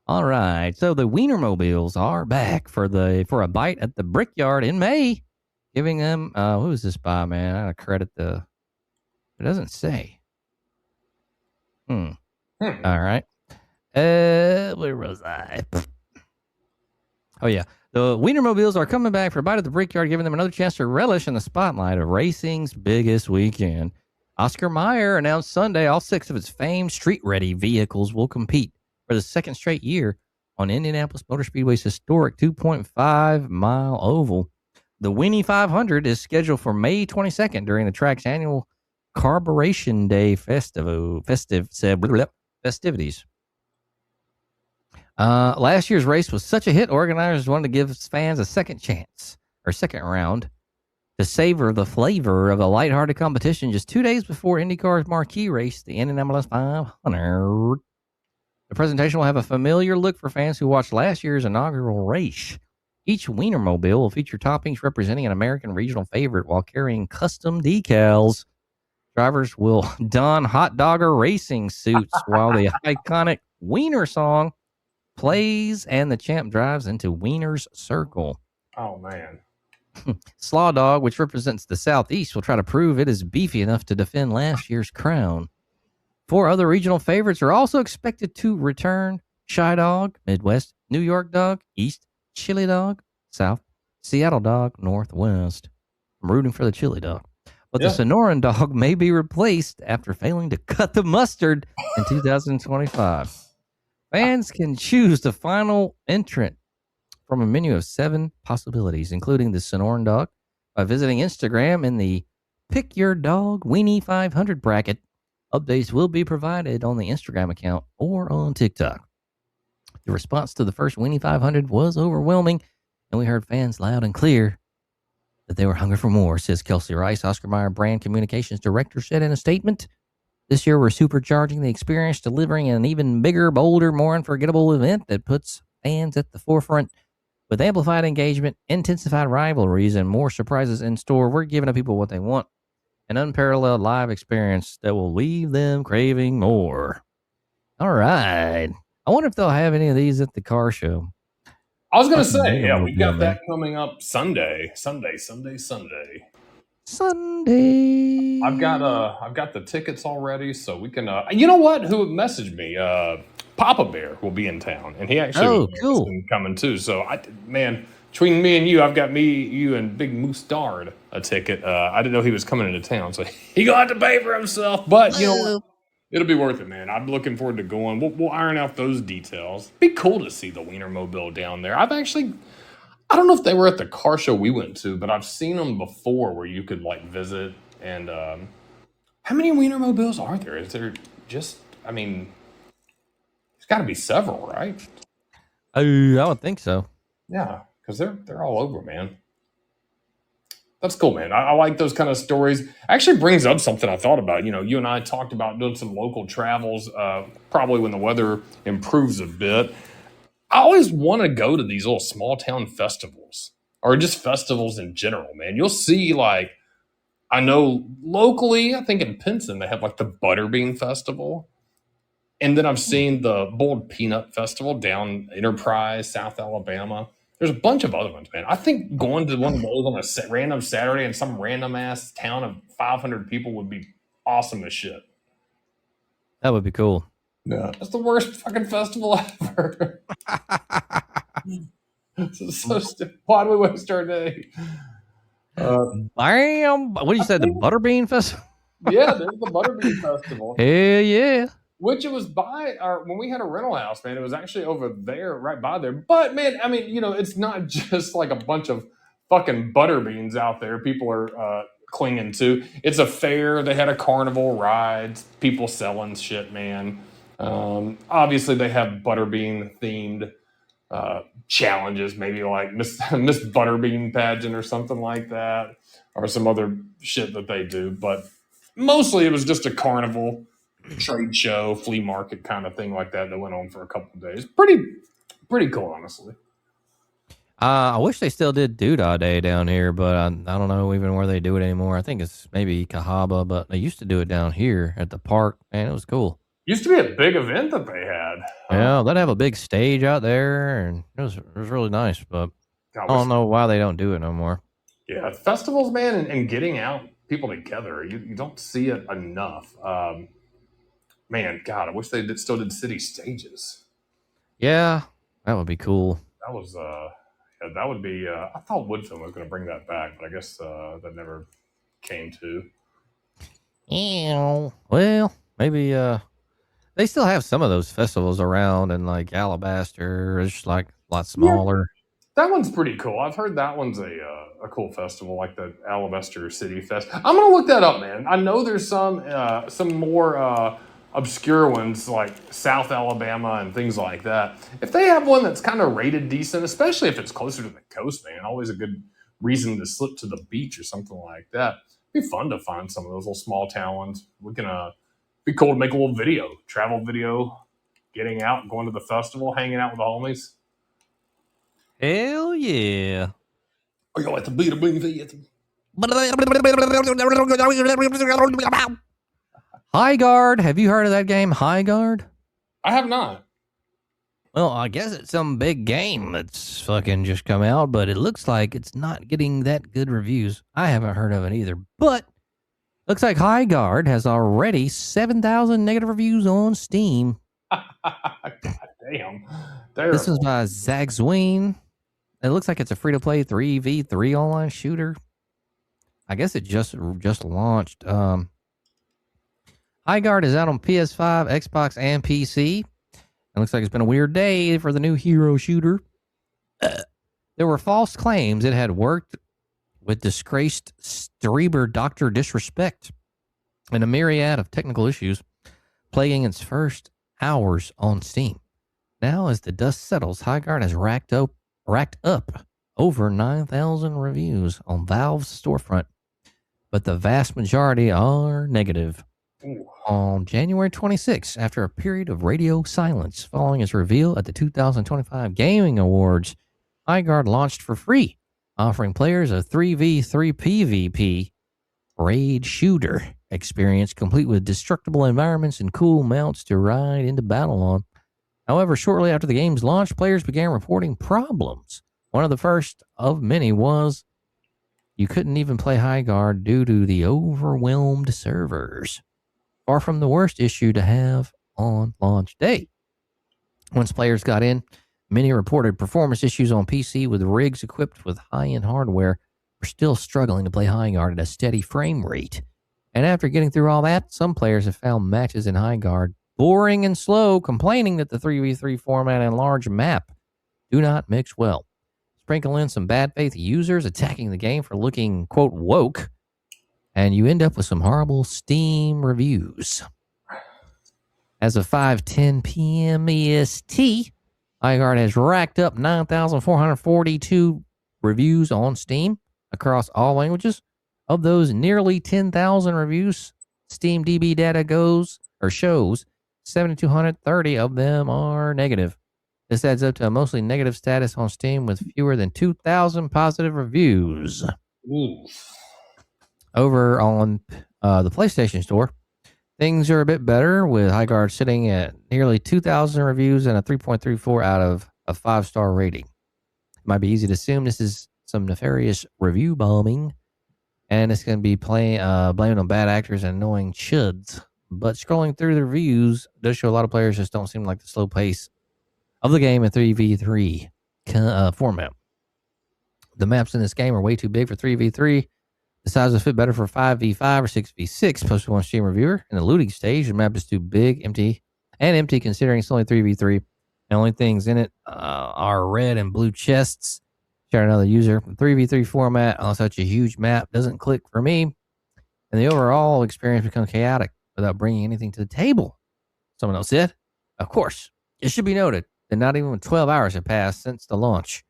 All right, so the Wienermobiles are back for a bite at the Brickyard in May, giving them, who is this by, man? I gotta credit it doesn't say. All right. Where was I? Oh, yeah. The Wienermobiles are coming back for a bite at the Brickyard, giving them another chance to relish in the spotlight of racing's biggest weekend. Oscar Mayer announced Sunday all 6 of its famed street-ready vehicles will compete for the second straight year on Indianapolis Motor Speedway's historic 2.5-mile oval. The Winnie 500 is scheduled for May 22nd during the track's annual Carburation Day festivities. Last year's race was such a hit, organizers wanted to give fans a second chance, or second round, to savor the flavor of a lighthearted competition just 2 days before IndyCar's marquee race, the Indianapolis 500. The presentation will have a familiar look for fans who watched last year's inaugural race. Each Wienermobile will feature toppings representing an American regional favorite while carrying custom decals. Drivers will don hot dogger racing suits while the iconic Wiener song plays and the champ drives into Wiener's circle. Oh, man. Slaw Dog, which represents the Southeast, will try to prove it is beefy enough to defend last year's crown. 4 other regional favorites are also expected to return: Shy Dog, Midwest; New York Dog, East; Chili Dog, South; Seattle Dog, Northwest. I'm rooting for the Chili Dog. But the Sonoran Dog may be replaced after failing to cut the mustard in 2025. Fans can choose the final entrant from a menu of 7 possibilities, including the Sonoran Dog, by visiting Instagram in the Pick Your Dog Weenie 500 bracket. Updates will be provided on the Instagram account or on TikTok. The response to the first Weenie 500 was overwhelming, and we heard fans loud and clear that they were hungry for more, says Kelsey Rice, Oscar Mayer Brand Communications Director, said in a statement. This year, we're supercharging the experience, delivering an even bigger, bolder, more unforgettable event that puts fans at the forefront. With amplified engagement, intensified rivalries, and more surprises in store, we're giving the people what they want. An unparalleled live experience that will leave them craving more. All right. I wonder if they'll have any of these at the car show. I was gonna Fucking say, yeah, we Wienermobile, got man. that coming up Sunday. Sunday. I've got the tickets already, so we can. You know what? Who messaged me? Papa Bear will be in town, and he actually was Oh, cool. interested in coming too. So man, between me and you, I've got you, and Big Moose Dard a ticket. I didn't know he was coming into town, so he gonna have to pay for himself. But you know what? Whoa. It'll be worth it, man. I'm looking forward to going. We'll iron out those details. Be cool to see the Wienermobile down there. I don't know if they were at the car show we went to, but I've seen them before where you could like visit. And how many Wienermobiles are there? Is there just? I mean, there's got to be several, right? Oh, I would think so. Yeah, because they're all over, man. That's cool, man. I like those kind of stories. Actually, brings up something I thought about. You know, you and I talked about doing some local travels. Probably when the weather improves a bit. I always want to go to these little small town festivals or just festivals in general, man. You'll see like I know locally, I think in Pinson they have like the Butterbean Festival. And then I've seen the Boiled Peanut Festival down Enterprise, South Alabama. There's a bunch of other ones, man. I think going to one of those on a random Saturday in some random ass town of 500 people would be awesome as shit. That would be cool. Yeah, that's the worst fucking festival ever. This is so stupid. Why do we waste our day? Bam! What did you say? The Butterbean Festival? Yeah, there's the Butterbean Festival. Hell yeah! Which it was when we had a rental house, man. It was actually over there, right by there. But man, I mean, you know, it's not just like a bunch of fucking butterbeans out there. People are clinging to. It's a fair. They had a carnival rides. People selling shit, man. Obviously, they have butterbean themed challenges, maybe like Miss Butterbean pageant or something like that, or some other shit that they do. But mostly, it was just a carnival trade show, flea market kind of thing like that went on for a couple of days. Pretty cool, honestly. I wish they still did Doodah Day down here, but I don't know even where they do it anymore. I think it's maybe Cahaba, but they used to do it down here at the park, and it was cool. Used to be a big event that they had. Yeah, they'd have a big stage out there, and it was really nice, but I don't know why they don't do it no more. Yeah, festivals, man, and getting out people together, you don't see it enough. Man, God, I wish they still did city stages. Yeah, that would be cool. That was, yeah, that would be. I thought Woodfin was going to bring that back, but I guess that never came to. Well, maybe they still have some of those festivals around, and like Alabaster is like a lot smaller. That one's pretty cool. I've heard that one's a cool festival, like the Alabaster City Fest. I'm gonna look that up, man. I know there's some more obscure ones like South Alabama and things like that. If they have one that's kind of rated decent, especially if it's closer to the coast, man, always a good reason to slip to the beach or something like that. It'd be fun to find some of those little small town ones. We can be cool to make a little travel video, getting out, going to the festival, hanging out with the homies. Hell yeah. Are you at the Beta Bean Theater? High Guard. Have you heard of that game, High Guard? I have not. Well, I guess it's some big game that's fucking just come out, but it looks like it's not getting that good reviews. I haven't heard of it either, but looks like High Guard has already 7,000 negative reviews on Steam. God damn. This is by Zagzween. It looks like it's a free-to-play 3v3 online shooter. I guess it just launched. High Guard is out on PS5, Xbox, and PC. It looks like it's been a weird day for the new hero shooter. There were false claims it had worked with disgraced Streber Dr. Disrespect and a myriad of technical issues plaguing its first hours on Steam. Now, as the dust settles, High Guard has racked up over 9,000 reviews on Valve's storefront, but the vast majority are negative. Ooh. On January 26th, after a period of radio silence following its reveal at the 2025 Gaming Awards, High Guard launched for free, offering players a 3v3 PvP raid shooter experience complete with destructible environments and cool mounts to ride into battle on. However, shortly after the game's launch, players began reporting problems. One of the first of many was you couldn't even play High Guard due to the overwhelmed servers. Far from the worst issue to have on launch day. Once players got in, many reported performance issues on PC with rigs equipped with high-end hardware were still struggling to play High Guard at a steady frame rate. And after getting through all that, some players have found matches in High Guard boring and slow, complaining that the 3v3 format and large map do not mix well. Sprinkle in some bad faith users attacking the game for looking, quote, woke, and you end up with some horrible Steam reviews. As of 5:10 p.m. EST, iGuard has racked up 9,442 reviews on Steam across all languages. Of those nearly 10,000 reviews, Steam DB data shows 7,230 of them are negative. This adds up to a mostly negative status on Steam with fewer than 2,000 positive reviews. Ooh. Over on the PlayStation Store, things are a bit better with High Guard sitting at nearly 2,000 reviews and a 3.34 out of a 5-star rating. It might be easy to assume this is some nefarious review bombing, and it's going to be blamed on bad actors and annoying chuds. But scrolling through the reviews does show a lot of players just don't seem like the slow pace of the game in 3v3 format. The maps in this game are way too big for 3v3. The size would fit better for 5v5 or 6v6, posted one Steam reviewer. In the looting stage, the map is too big, empty considering it's only 3v3. The only things in it are red and blue chests. Share another user. The 3v3 format on such a huge map doesn't click for me, and the overall experience becomes chaotic without bringing anything to the table. Someone else said. Of course, it should be noted that not even 12 hours have passed since the launch.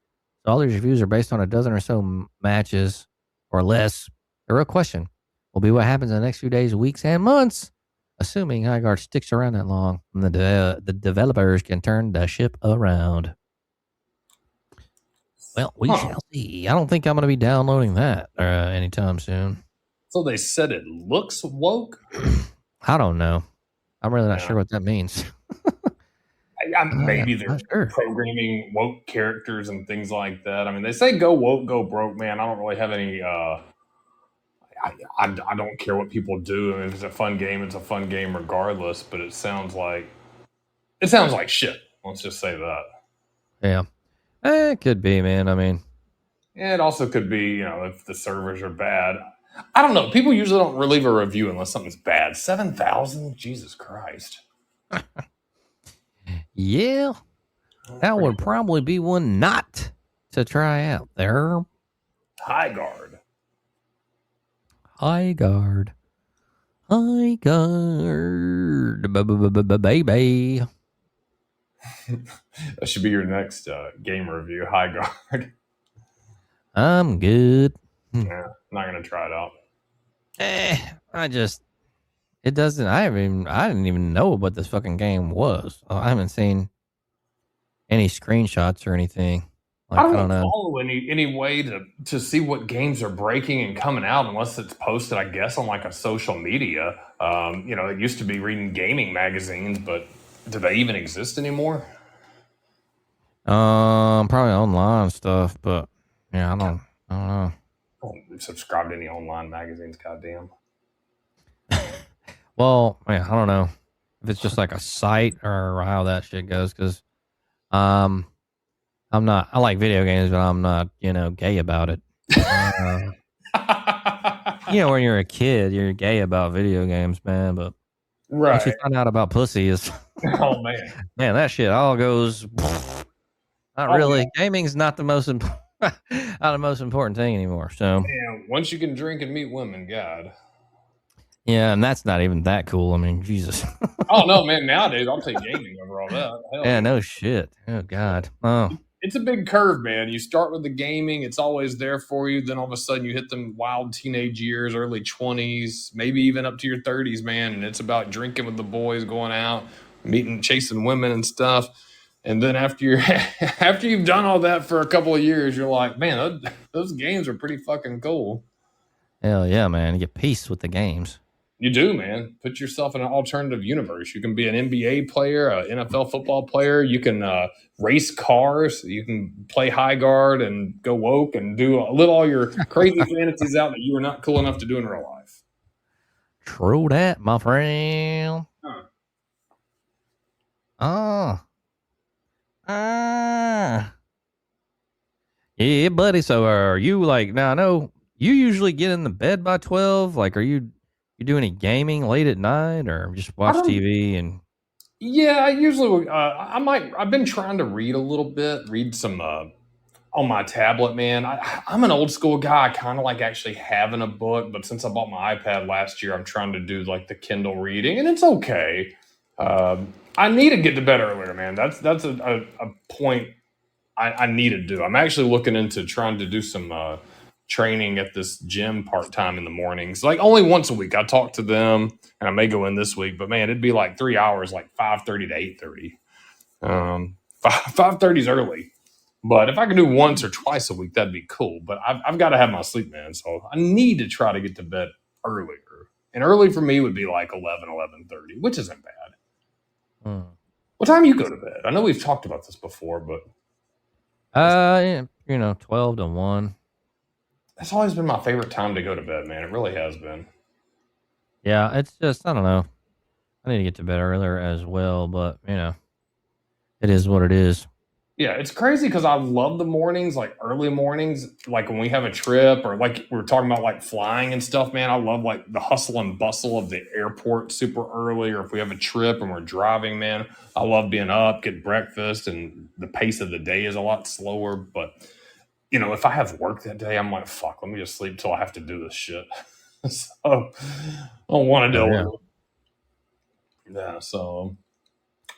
So all these reviews are based on a dozen or so matches or less. The real question will be what happens in the next few days, weeks, and months, assuming High Guard sticks around that long and the developers can turn the ship around. Well, we shall see. I don't think I'm going to be downloading that anytime soon. So they said it looks woke? I don't know. I'm really not sure what that means. Maybe they're programming woke characters and things like that. I mean, they say go woke, go broke, man. I don't really have any... I don't care what people do. I mean, if it's a fun game, it's a fun game regardless. But it sounds like shit. Let's just say that. Yeah, it could be, man. I mean, it also could be, if the servers are bad. I don't know. People usually don't leave a review unless something's bad. 7,000, Jesus Christ. Yeah, that would probably be one not to try out there. High Guard. High Guard. High Guard. Baby. That should be your next game review. High Guard. I'm good. Yeah, not going to try it out. It doesn't, I didn't even know what this fucking game was. I haven't seen any screenshots or anything. Like, I don't follow any way to see what games are breaking and coming out unless it's posted, I guess, on like a social media. It used to be reading gaming magazines, but do they even exist anymore? Probably online stuff, but yeah, I don't know. I don't subscribe to any online magazines, goddamn. Well, I don't know if it's just like a site or how that shit goes, because I like video games, but I'm not, gay about it. When you're a kid, you're gay about video games, man. But once you find out about pussy, is oh man, that shit all goes. Not really. Man. Gaming's not the most not the most important thing anymore. So once you can drink and meet women, God. Yeah, and that's not even that cool. I mean, Jesus. Oh no, man! Nowadays, I'll take gaming over all that. Hell, no shit. Oh God. Oh. It's a big curve, man. You start with the gaming; it's always there for you. Then all of a sudden, you hit them wild teenage years, early 20s, maybe even up to your 30s, man. And it's about drinking with the boys, going out, chasing women and stuff. And then after you've done all that for a couple of years, you're like, man, those games are pretty fucking cool. Hell yeah, man! You get peace with the games. You do, man. Put yourself in an alternative universe. You can be an NBA player, an NFL football player. You can race cars. You can play high guard and go woke and live all your crazy fantasies out that you were not cool enough to do in real life. True that, my friend. Huh. Oh. Yeah, buddy. So are you like, now I know you usually get in the bed by 12. Like, you do any gaming late at night or just watch TV and Yeah, I usually I've been trying to read a little bit, read some on my tablet, man. I'm an old school guy. I kind of like actually having a book, but since I bought my iPad last year, I'm trying to do like the Kindle reading, and it's okay. I need to get to bed earlier, man. That's a point I need to do. I'm actually looking into trying to do some training at this gym part time in the mornings, like only once a week. I talk to them, and I may go in this week, but man, it'd be like 3 hours, like 5:30 to 8:30. 5:30 is early, but if I can do once or twice a week, that'd be cool. But I've got to have my sleep, man. So I need to try to get to bed earlier. And early for me would be like 11:30, which isn't bad. What time you go to bed? I know we've talked about this before, but yeah, 12 to 1. that's always been my favorite time to go to bed, man. It really has been. Yeah, it's just, I don't know. I need to get to bed earlier as well, but it is what it is. Yeah, it's crazy because I love the mornings, like early mornings, like when we have a trip or like we were talking about like flying and stuff, man. I love like the hustle and bustle of the airport super early, or if we have a trip and we're driving, man. I love being up, get breakfast, and the pace of the day is a lot slower. But, if I have work that day, I'm like, fuck, let me just sleep till I have to do this shit. So I don't want to do it. Yeah, so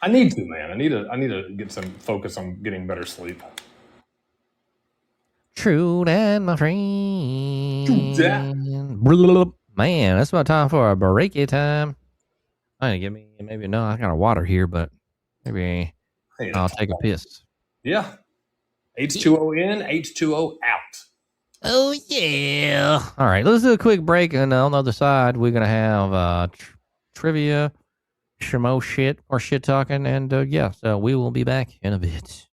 I need to, man. I need to get some focus on getting better sleep. True that, my friend. Man, that's about time for a breaky time. I need to I got a water here, but maybe I'll take a piss. Yeah. H2O in, H2O out. Oh, yeah. All right, let's do a quick break. And on the other side, we're going to have trivia, some more shit, or shit talking. And so we will be back in a bit.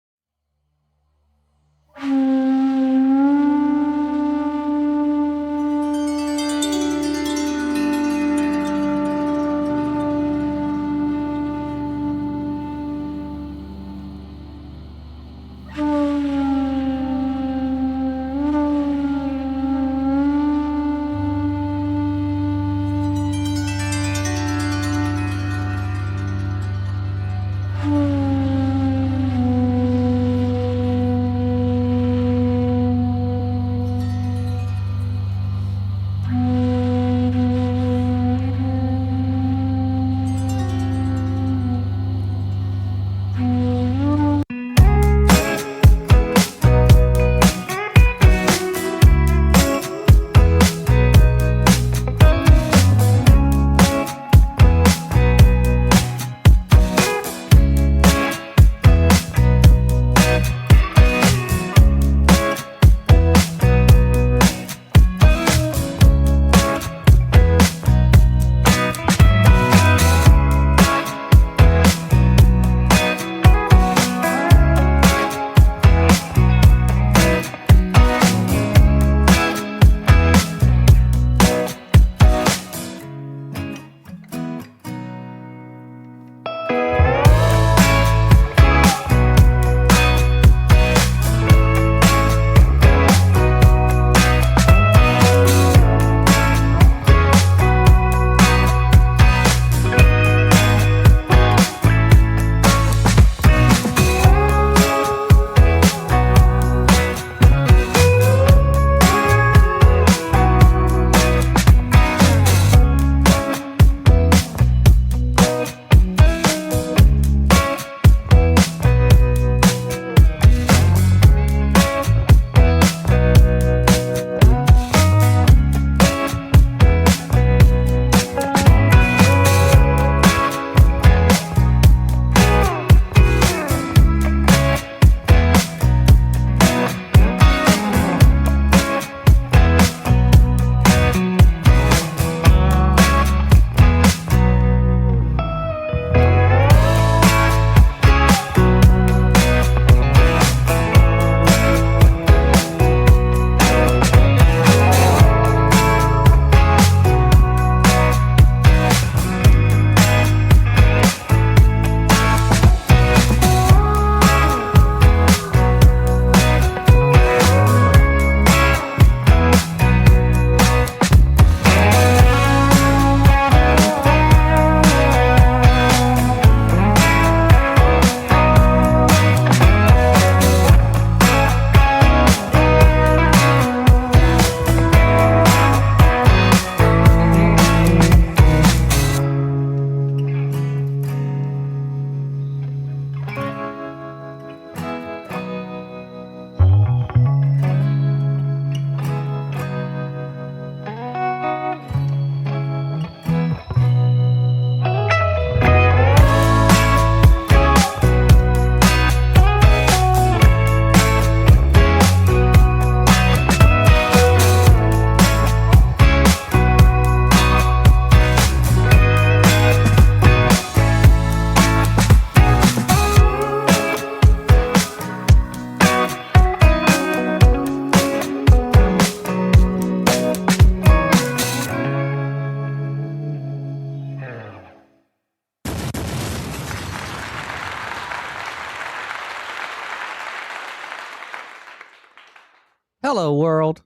Hello, world.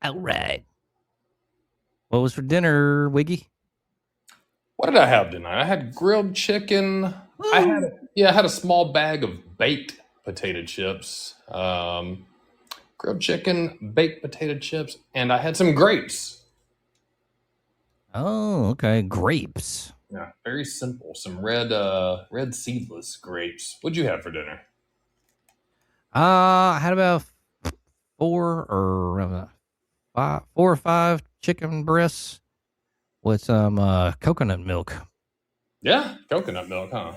All right. What was for dinner, Wiggy? What did I have tonight? I had grilled chicken. I had a small bag of baked potato chips. Grilled chicken, baked potato chips, and I had some grapes. Oh, okay. Grapes. Yeah, very simple. Some red seedless grapes. What'd you have for dinner? I had about four or five chicken breasts with some coconut milk. Yeah, coconut milk, huh?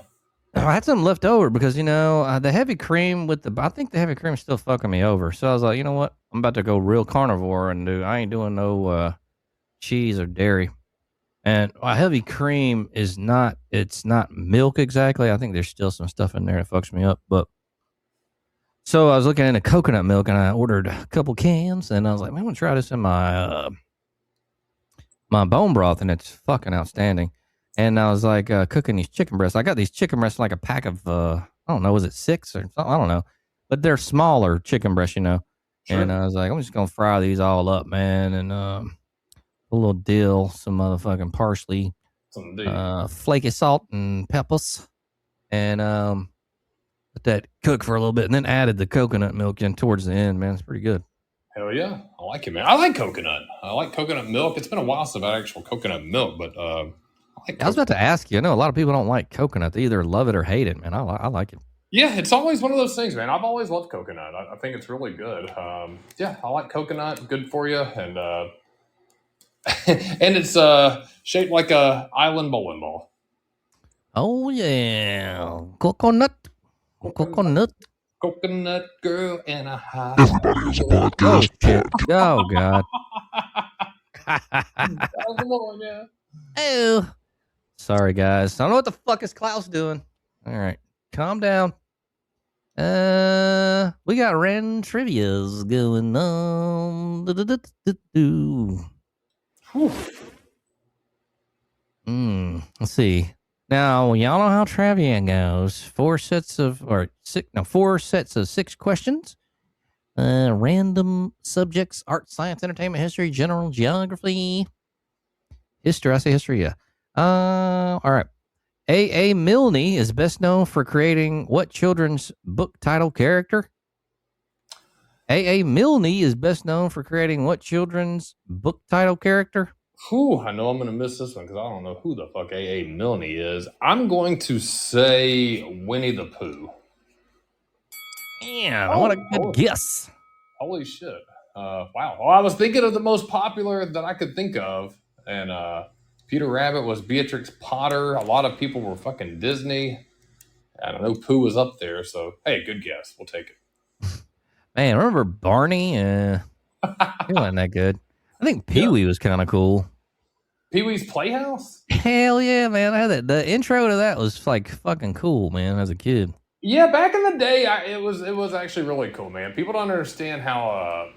I had some left over because the heavy cream I think the heavy cream is still fucking me over. So I was like, you know what? I'm about to go real carnivore and I ain't doing no cheese or dairy. And heavy cream it's not milk exactly. I think there's still some stuff in there that fucks me up. But so I was looking into coconut milk and I ordered a couple cans and I was like, man, I'm gonna try this in my bone broth and it's fucking outstanding. And I was like cooking these chicken breasts. I got these chicken breasts like a pack of I don't know, was it 6 or something? I don't know, but they're smaller chicken breasts, Sure. And I was like, I'm just gonna fry these all up, man, and a little dill, some motherfucking parsley, flaky salt and peppers, and let that cook for a little bit, and then added the coconut milk in towards the end. Man, it's pretty good. Hell yeah, I like it, man. I like coconut. I like coconut milk. It's been a while since I've had actual coconut milk, but I like. I was about to ask you. I know a lot of people don't like coconut. They either love it or hate it, man. I like it. Yeah, it's always one of those things, man. I've always loved coconut. I think it's really good. Yeah, I like coconut. Good for you, and and it's shaped like a island bowling ball. Oh yeah, coconut. Coconut girl and a high. Everybody is a podcast. Shit. Oh god. Yeah. Oh, sorry guys. I don't know what the fuck is Klaus doing. All right, calm down. We got random trivias going on. Let's see. Now y'all know how trivia goes. Four sets of 6 questions. Random subjects: art, science, entertainment, history, general geography, history. I say history, yeah. All right. A. Milne is best known for creating what children's book title character? A. Milne is best known for creating what children's book title character? Whew, I know I'm going to miss this one because I don't know who the fuck A.A. Milne is. I'm going to say Winnie the Pooh. Man, what a good guess. Holy shit. Wow. Well, I was thinking of the most popular that I could think of. And Peter Rabbit was Beatrix Potter. A lot of people were fucking Disney. I don't know. Pooh was up there. So, hey, good guess. We'll take it. Man, remember Barney? He wasn't that good. I think Pee-wee was kind of cool. Pee-wee's Playhouse? Hell yeah, man. I had that. The intro to that was like fucking cool, man, as a kid. Yeah, back in the day, it was actually really cool, man. People don't understand how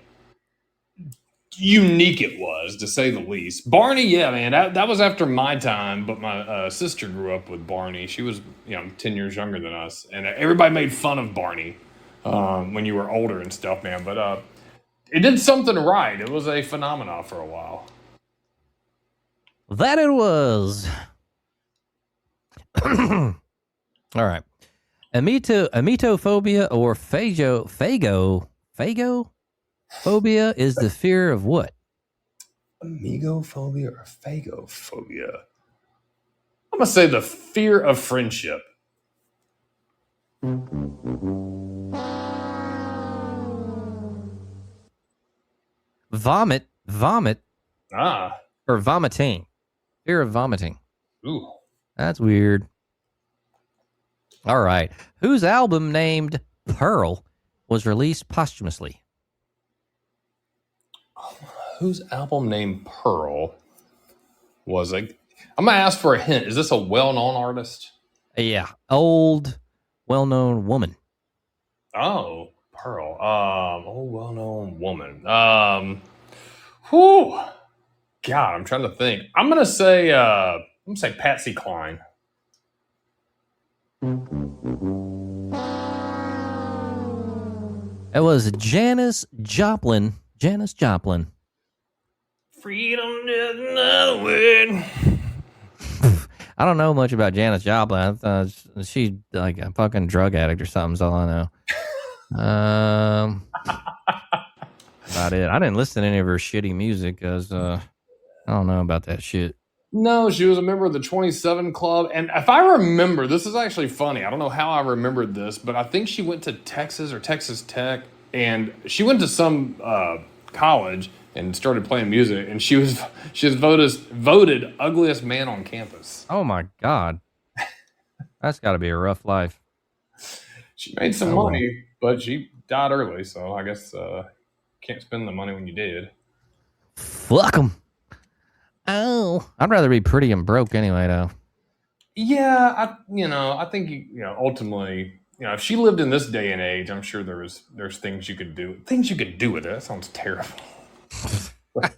unique it was, to say the least. Barney, yeah, man, that was after my time, but my sister grew up with Barney. She was 10 years younger than us, and everybody made fun of Barney when you were older and stuff, man. But it did something right. It was a phenomenon for a while. That it was. All right. Emetophobia or phagophobia is the fear of what? Amigophobia or phagophobia? I'm going to say the fear of friendship. Vomit. Or vomiting. Fear of vomiting. Ooh. That's weird. All right. Whose album named Pearl was released posthumously? Whose album named Pearl was like? I'm going to ask for a hint. Is this a well-known artist? Yeah. Old, well-known woman. Oh, Pearl. Old, well-known woman. Whew. God, I'm trying to think. I'm gonna say Patsy Cline. It was Janis Joplin. Janis Joplin. Freedom is another word. I don't know much about Janis Joplin. I thought she's like a fucking drug addict or something. Is all I know. About it. I didn't listen to any of her shitty music because I don't know about that shit. No, she was a member of the 27 Club. And if I remember, this is actually funny. I don't know how I remembered this, but I think she went to Texas or Texas Tech. And she went to some college and started playing music. And she was voted ugliest man on campus. Oh my God. That's got to be a rough life. She made some money, but she died early. So I guess can't spend the money when you did. Fuck them. Oh, I'd rather be pretty and broke anyway, though. Yeah, I think ultimately, if she lived in this day and age, I'm sure there's things you could do. Things you could do with it. That sounds terrible. But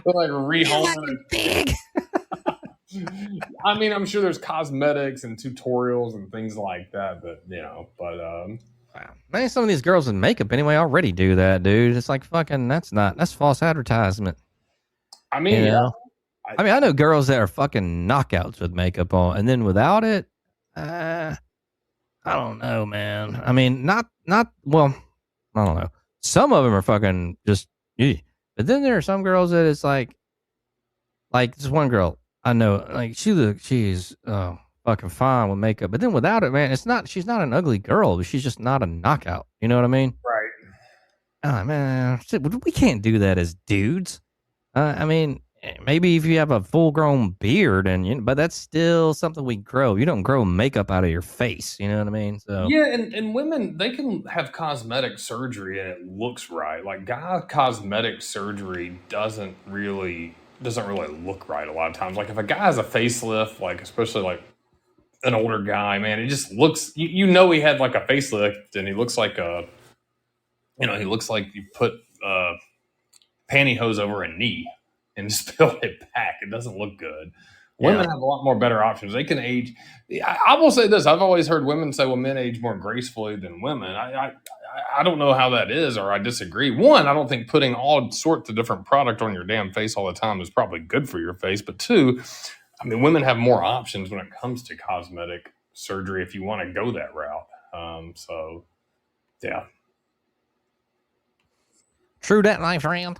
like rehoming big. I mean, I'm sure there's cosmetics and tutorials and things like that. Wow. Man, some of these girls with makeup anyway already do that, dude. It's like fucking. That's false advertisement. I mean, I know girls that are fucking knockouts with makeup on, and then without it, I don't know, man. I mean, not well, I don't know. Some of them are fucking just, but then there are some girls that it's like this one girl I know, like she's fucking fine with makeup, but then without it, man, she's not an ugly girl, but she's just not a knockout. You know what I mean? right. Oh man, we can't do that as dudes. I mean, maybe if you have a full-grown beard, but that's still something we grow. You don't grow makeup out of your face. You know what I mean? So Yeah, and women, they can have cosmetic surgery and it looks right. Like guy cosmetic surgery doesn't really look right a lot of times. Like if a guy has a facelift, like especially like an older guy, man, it just looks he had like a facelift and he looks like he looks like you put pantyhose over a knee and spilled it back. It doesn't look good. Women have a lot more better options. They can age. I will say this. I've always heard women say, well, men age more gracefully than women. I don't know how that is, or I disagree. One, I don't think putting all sorts of different product on your damn face all the time is probably good for your face. But two, I mean, women have more options when it comes to cosmetic surgery if you want to go that route. So, yeah. true that, my friend.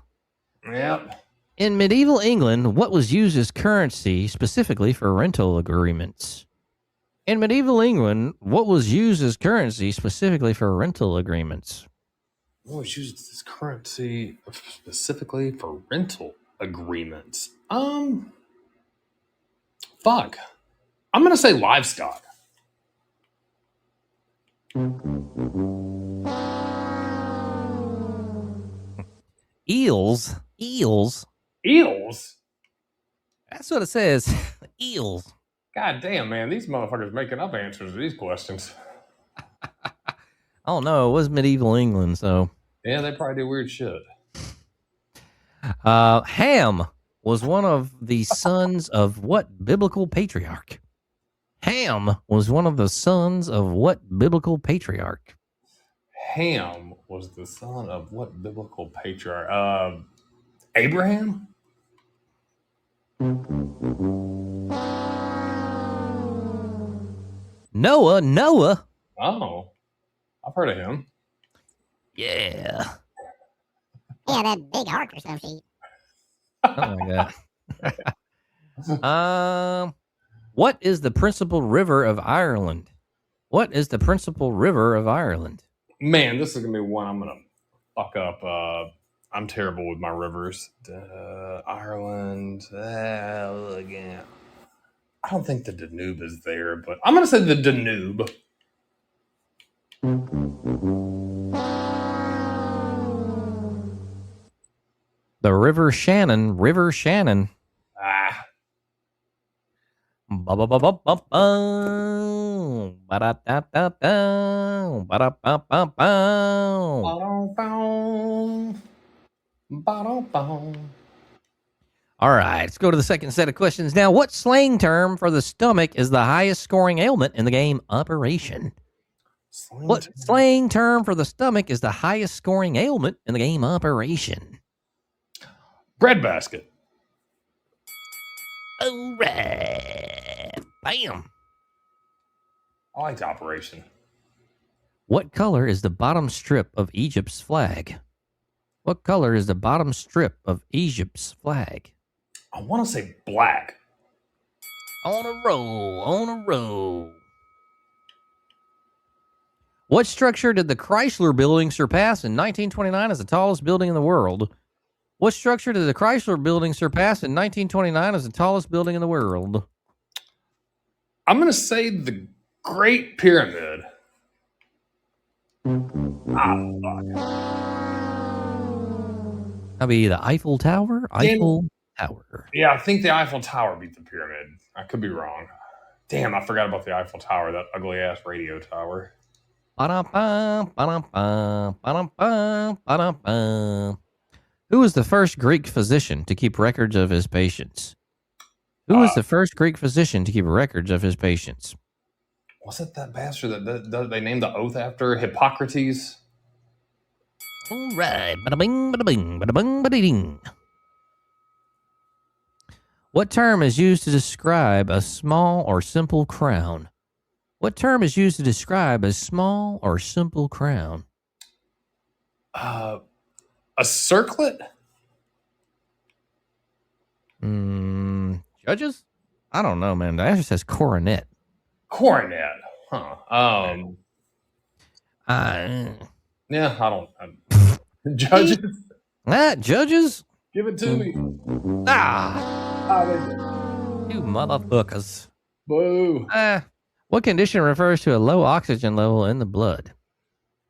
Yep. In medieval England, what was used as currency specifically for rental agreements? In medieval England, what was used as currency specifically for rental agreements? What was used as currency specifically for rental agreements? Fuck. I'm gonna say livestock. Eels. Eels? That's what it says. Eels. God damn, man, these motherfuckers making up answers to these questions. Oh no, it was medieval England, so. Yeah, they probably do weird shit. Ham was one of the sons of what biblical patriarch? Ham was one of the sons of what biblical patriarch? Ham was the son of what biblical patriarch? Abraham? Noah. Oh, I've heard of him. Yeah. Yeah, that big arc or some shit. Oh my god. What is the principal river of Ireland? What is the principal river of Ireland? Man, this is gonna be one I'm gonna fuck up. I'm terrible with my rivers. Ireland. Again. I don't think the Danube is there, but I'm gonna say the Danube. The River Shannon. River Shannon. Ah. All right, let's go to the second set of questions now. What slang term for the stomach is the highest scoring ailment in the game Operation? What slang term for the stomach is the highest scoring ailment in the game Operation? Breadbasket. All right. Bam. I liked Operation. What color is the bottom strip of Egypt's flag? What color is the bottom strip of Egypt's flag? I want to say black. On a roll, on a roll. What structure did the Chrysler Building surpass in 1929 as the tallest building in the world? What structure did the Chrysler Building surpass in 1929 as the tallest building in the world? I'm going to say the Great Pyramid. That'll be the Eiffel Tower. Eiffel Tower. Yeah, I think the Eiffel Tower beat the pyramid. I could be wrong. Damn, I forgot about the Eiffel Tower, that ugly ass radio tower. Ba-dum-bum, ba-dum-bum, ba-dum-bum, ba-dum-bum. Who was the first Greek physician to keep records of his patients? Who was the first Greek physician to keep records of his patients? Was it that bastard that they named the oath after? Hippocrates? All right. Bada-bing, bada-bing, bada-bing, bada-ding. What term is used to describe a small or simple crown? What term is used to describe a small or simple crown? A circlet? Judges? I don't know, man. The answer says coronet. Coronet. Huh. Yeah, I don't. Judges? Judges? Give it to me. You motherfuckers. Boo. What condition refers to a low oxygen level in the blood?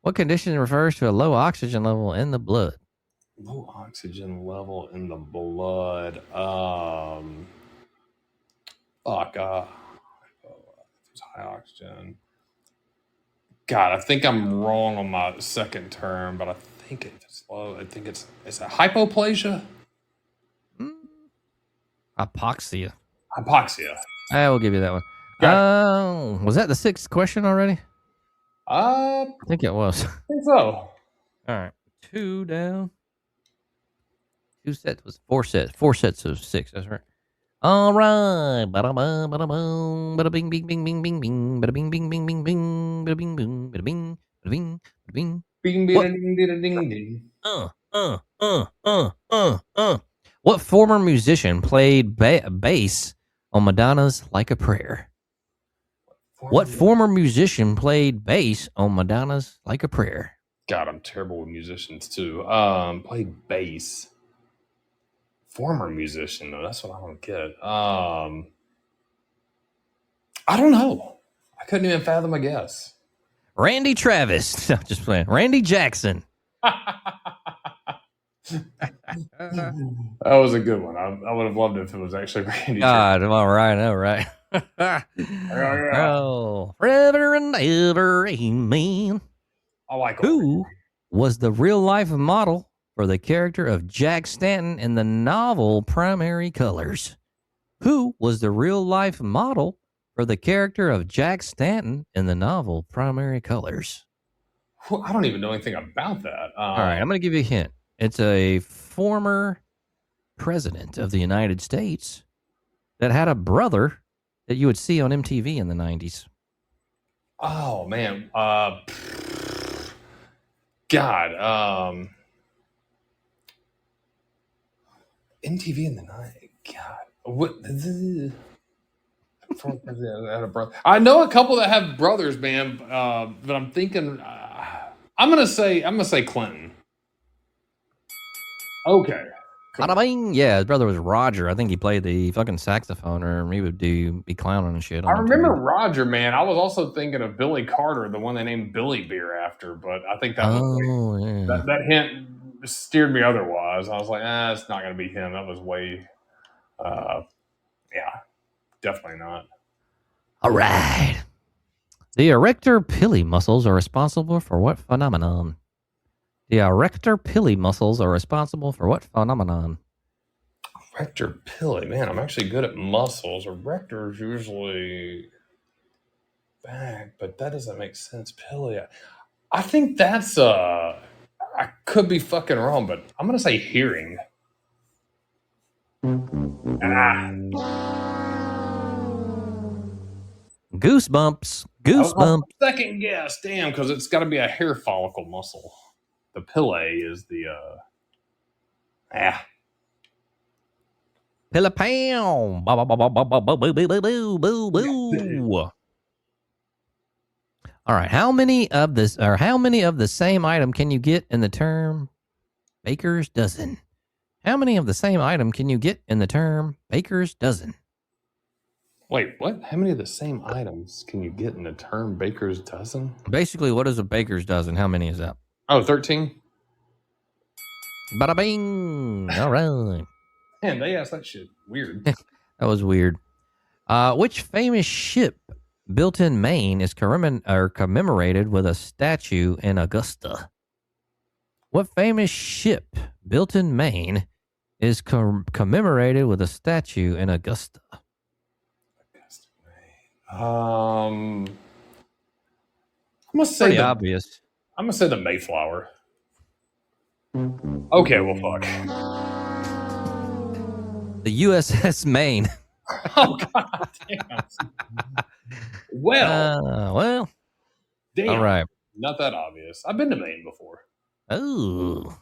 What condition refers to a low oxygen level in the blood? Low oxygen level in the blood. It's high oxygen. God, I think I'm wrong on my second term, but I think it's low. I think it's a hypoplasia. Hypoxia. Hypoxia. I will give you that one. Was that the sixth question already? I think it was. I think so. All right. 2 down. 2 sets was 4 sets. 4 sets of 6. That's right. All right. Bada-bum, bada-bum, bada-bing, bing, bing, bing, bing, bing, bada-bing, bing, bing, bing, bing, bada-bing, boom, bada-bing, bada-bing, bada-bing. Bing, ding, ding, ding, ding. What former musician played bass on Madonna's Like a Prayer? What former musician played bass on Madonna's Like a Prayer? God, I'm terrible with musicians too. Played bass. Former musician though. That's what I don't get. I don't know. I couldn't even fathom a guess. Randy Travis. No, just playing. Randy Jackson. That was a good one. I would have loved it if it was actually Randy. God, am I right? All right. Oh, forever and ever, amen. I like Who was the real life model for the character of Jack Stanton in the novel Primary Colors? Who was the real life model for the character of Jack Stanton in the novel Primary Colors? I don't even know anything about that. All right, I'm going to give you a hint. It's a former president of the United States that had a brother that you would see on MTV in the 90s. Oh, man. God. MTV in the night. God. What? Had a brother. I know a couple that have brothers, man. But I'm thinking. I'm gonna say Clinton. Okay. I mean, yeah, his brother was Roger. I think he played the fucking saxophone, or he would be clowning and shit. I remember Roger, man. I was also thinking of Billy Carter, the one they named Billy Beer after, but I think that was that hint steered me otherwise. I was like, it's not going to be him. That was way, definitely not. All right. The erector pili muscles are responsible for what phenomenon? The erector pili muscles are responsible for what phenomenon? Erector pili, man. I'm actually good at muscles. Erectors usually back, but that doesn't make sense. Pele. I think that's I could be fucking wrong, but I'm gonna say hearing. Goosebumps. That was my Goosebumps. second guess. Damn, because it's got to be a hair follicle muscle. The pili is the Pillapam. Boo, boo, boo, boo, boo, boo, boo, boo, boo, boo. All right. How many of the same item can you get in the term baker's dozen? How many of the same item can you get in the term baker's dozen? Wait, what? How many of the same items can you get in the term baker's dozen? Basically, what is a baker's dozen? How many is that? Oh, 13? Bada bing. All right. Man, they asked that shit. Weird. That was weird. Which famous ship built in Maine is commemorated with a statue in Augusta? What famous ship built in Maine is commemorated with a statue in Augusta? I'm gonna say Pretty obvious. I'm gonna say the Mayflower. Okay, well, fuck. The USS Maine. Oh god damn. Well. Damn. All right. Not that obvious. I've been to Maine before. Oh.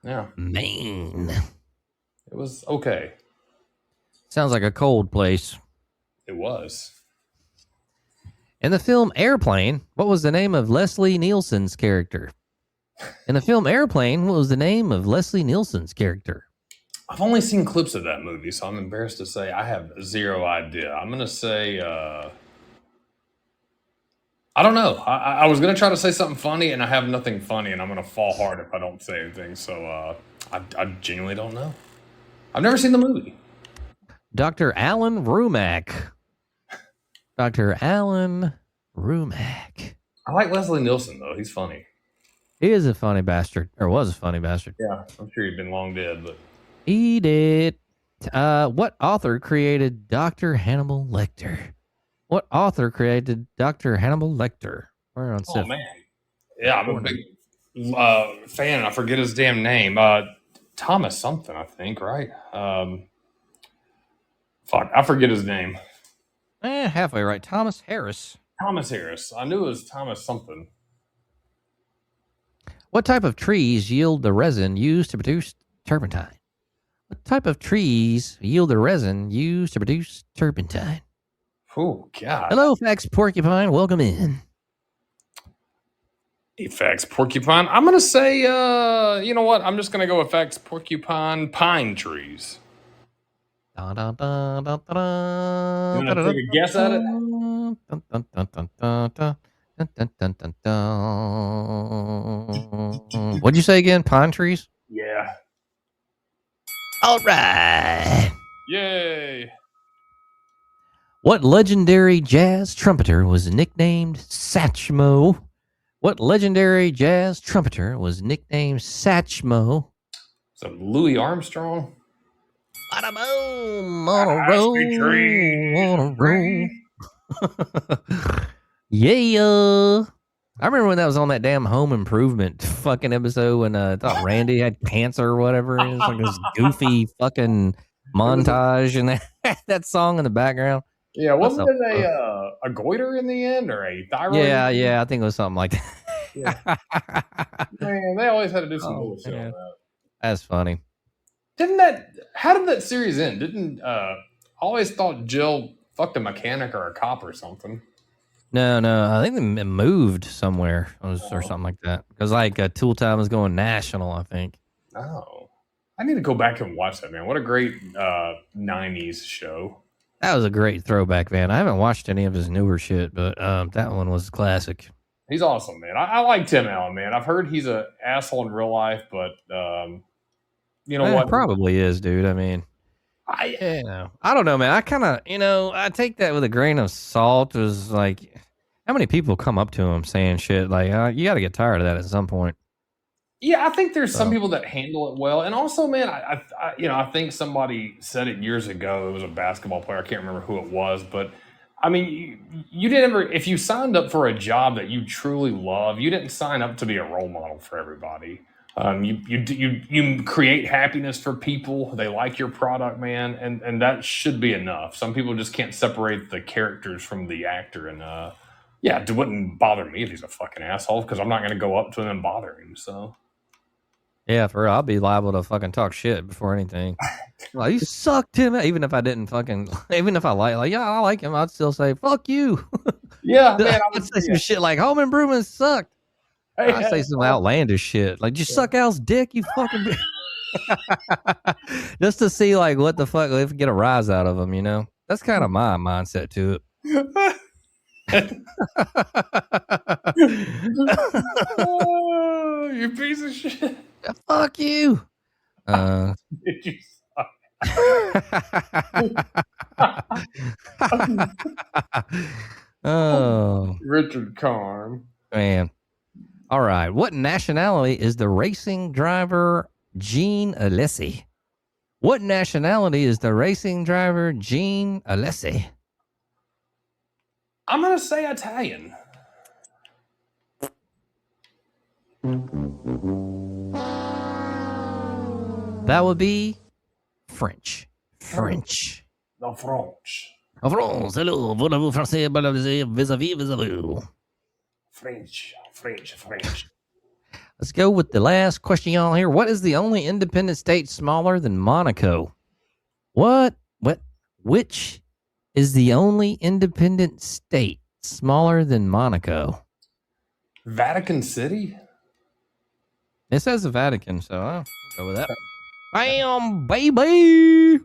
Yeah. Maine. It was okay. Sounds like a cold place. It was. In the film Airplane, what was the name of Leslie Nielsen's character? In the film Airplane, what was the name of Leslie Nielsen's character? I've only seen clips of that movie, so I'm embarrassed to say I have zero idea. I'm gonna say I don't know. I was gonna try to say something funny, and I have nothing funny, and I'm gonna fall hard if I don't say anything. So I genuinely don't know. I've never seen the movie. Dr. Alan Rumack. Dr. Alan Rumack. I like Leslie Nielsen though. He's funny. He is a funny bastard, or was a funny bastard. Yeah, I'm sure he'd been long dead, but He did. What author created Dr. Hannibal Lecter? What author created Dr. Hannibal Lecter? We're on oh man, yeah, I'm a big fan. I forget his damn name. Thomas something, I think. Right? Fuck, I forget his name. Halfway right. Thomas Harris. Thomas Harris. I knew it was Thomas something. What type of trees yield the resin used to produce turpentine? What type of trees yield the resin used to produce turpentine? Oh God. Hello, Fax Porcupine. Welcome in. Fax Porcupine. I'm gonna say, you know what? I'm just gonna go with Fax Porcupine pine trees. Dun, dun, dun, dun, dun, You wanna take a guess at it? Dun, dun, dun, dun, dun, dun, dun, dun, dun, dun, dun. What'd you say again? Pine trees? Yeah. All right. Yay. What legendary jazz trumpeter was nicknamed Satchmo? What legendary jazz trumpeter was nicknamed Satchmo? So Louis Armstrong. Bada boom, on a roll, on a roll. Yeah. I remember when that was on that damn Home Improvement fucking episode when I thought Randy had cancer or whatever. It was like this goofy fucking montage and that song in the background. Yeah, wasn't it a goiter in the end or a thyroid? Yeah, I think it was something like that. Yeah. Man, they always had to do some bullshit on that. That's funny. How did that series end? I always thought Jill fucked a mechanic or a cop or something. No, I think they moved somewhere or something like that. Because Tool Time was going national, I think. Oh. I need to go back and watch that, man. What a great 90s show. That was a great throwback, man. I haven't watched any of his newer shit, but that one was classic. He's awesome, man. I like Tim Allen, man. I've heard he's an asshole in real life, but you know what? Probably is, dude. I mean, I don't know, man. I kind of, I take that with a grain of salt. It was like, how many people come up to him saying shit like, you got to get tired of that at some point. Yeah, I think there's some people that handle it well, and also, man, I think somebody said it years ago. It was a basketball player. I can't remember who it was, but I mean, you didn't ever. If you signed up for a job that you truly love, you didn't sign up to be a role model for everybody. You create happiness for people. They like your product, man, and that should be enough. Some people just can't separate the characters from the actor, and yeah, it wouldn't bother me if he's a fucking asshole because I'm not going to go up to him and bother him. So Yeah, for real. I'll be liable to fucking talk shit before anything. Like, you suck, Tim. Even if I didn't fucking, even if I like, yeah, I like him, I'd still say, fuck you. yeah, man, I'd say some shit like, home improvement sucked. Hey, I'd say some outlandish shit. Like, you suck Al's dick, you fucking just to see, like, what the fuck, if we get a rise out of him, you know? That's kind of my mindset to it. oh, you piece of shit. Fuck you. Did you Oh, Richard Karn. man. All right. What nationality is the racing driver Gene Alessi? What nationality is the racing driver Gene Alessi? I'm gonna say Italian. That would be French. French. The French. France. Hello. Voulez-vous français? Vis-à-vis, vis-à-vis. French. Let's go with the last question on here. What is the only independent state smaller than Monaco? What? Which is the only independent state smaller than Monaco? Vatican City? It says the Vatican, so I'll go with that. Bam, baby.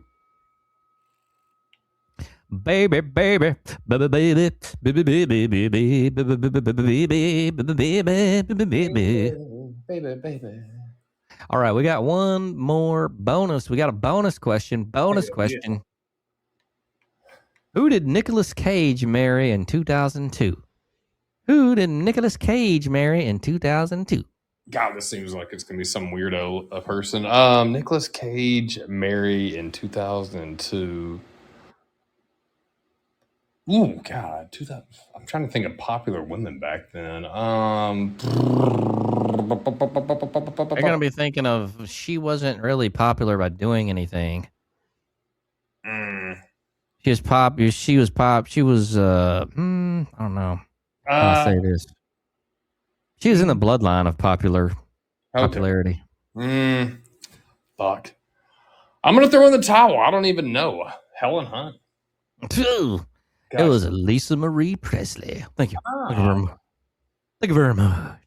Baby, baby, baby, baby, baby, baby, baby, Baby. All right, we got one more bonus. We got a bonus question. Bonus question. Who did Nicolas Cage marry in 2002? Who did Nicolas Cage marry in 2002? God, this seems like it's gonna be some weirdo person. Nicolas Cage married in 2002. Ooh, God, 2000. I'm trying to think of popular women back then. You're gonna be thinking of she wasn't really popular by doing anything. She was pop. She was pop. She was. I don't know how to say this. She was in the bloodline of popularity. Fuck. I'm gonna throw in the towel. I don't even know. Helen Hunt. It was Lisa Marie Presley. Thank you. Thank you very much. Thank you very much.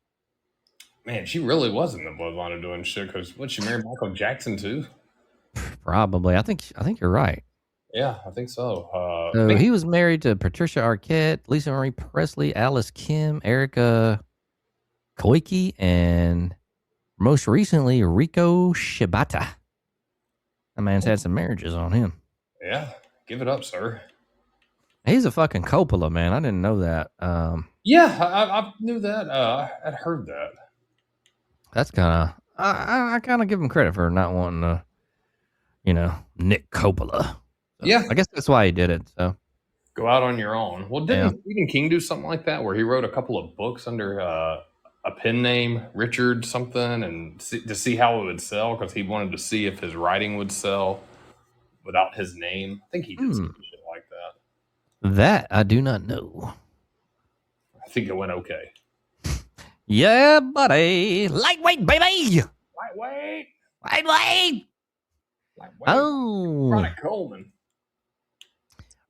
Man, she really was in the bloodline of doing shit because what, she married Michael Jackson too? Probably. I think you're right. Yeah, I think so. So he was married to Patricia Arquette, Lisa Marie Presley, Alice Kim, Erica Koike, and most recently Rico Shibata. That man's had some marriages on him. Yeah, give it up, sir. He's a fucking Coppola, man. I didn't know that. Yeah, I knew that. I'd heard that. That's kind of I kind of give him credit for not wanting to, Nick Coppola. So yeah, I guess that's why he did it. So go out on your own. Well, didn't Stephen King do something like that where he wrote a couple of books under a pen name, Richard something, and to see how it would sell because he wanted to see if his writing would sell without his name? I think he did some shit like that. That I do not know. I think it went okay. Yeah, buddy. Lightweight, baby. Lightweight. Oh. Ronnie Coleman.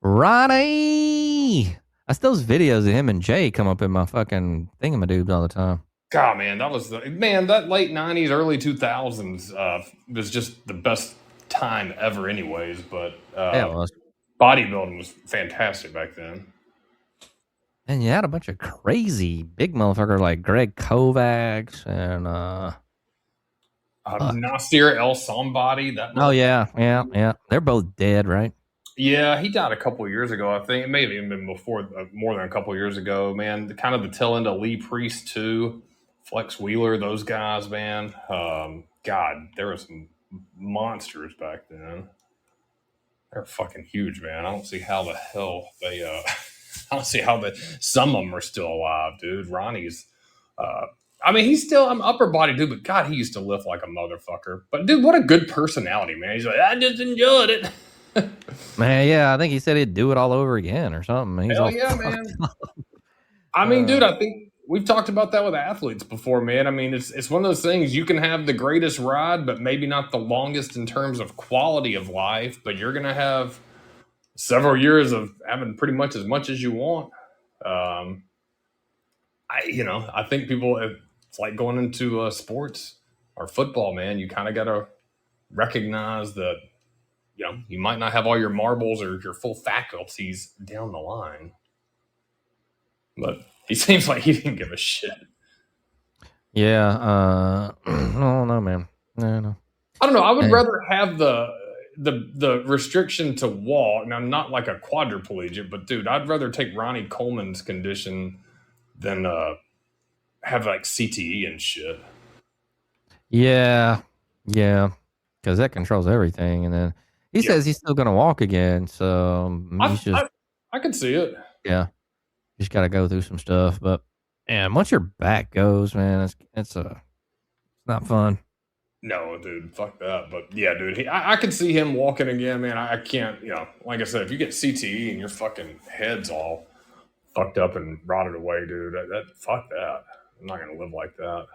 Ronnie. That's those videos of him and Jay come up in my fucking thingamadoobs all the time. God, man, that late 90s, early 2000s was just the best time ever anyways. But yeah, it was. Bodybuilding was fantastic back then. And you had a bunch of crazy big motherfuckers like Greg Kovacs and Nasir El Somebody. Oh yeah. They're both dead, right? Yeah, he died a couple of years ago. I think it may have even been before, more than a couple of years ago. Man, kind of the tail end of Lee Priest too, Flex Wheeler, those guys, man. God, there were some monsters back then. They're fucking huge, man. I don't see how the hell they. I don't see how some of them are still alive, dude. Ronnie's. Uh, I mean, he's still I'm upper body dude, but God, he used to lift like a motherfucker. But dude, what a good personality, man. He's like, I just enjoyed it. Man, yeah, I think he said he'd do it all over again or something. He's Hell all yeah, fucked man. up. I mean, dude, I think we've talked about that with athletes before, man. I mean, it's one of those things you can have the greatest ride, but maybe not the longest in terms of quality of life. But you're gonna have several years of having pretty much as you want. I think people, it's like going into sports or football, man. You kind of got to recognize that, you might not have all your marbles or your full faculties down the line. But he seems like he didn't give a shit. Yeah, no, man. No. I don't know. I would Hey. rather have the restriction to walk. Now, not like a quadriplegic, but dude, I'd rather take Ronnie Coleman's condition than have like CTE and shit. Yeah, because that controls everything. And then he says he's still going to walk again. So he's just, I can see it. yeah, just got to go through some stuff. But man, once your back goes, man, it's not fun. No, dude, fuck that. But yeah, dude, I could see him walking again, man. I can't, like I said, if you get CTE and your fucking head's all fucked up and rotted away, dude, fuck that. I'm not gonna live like that.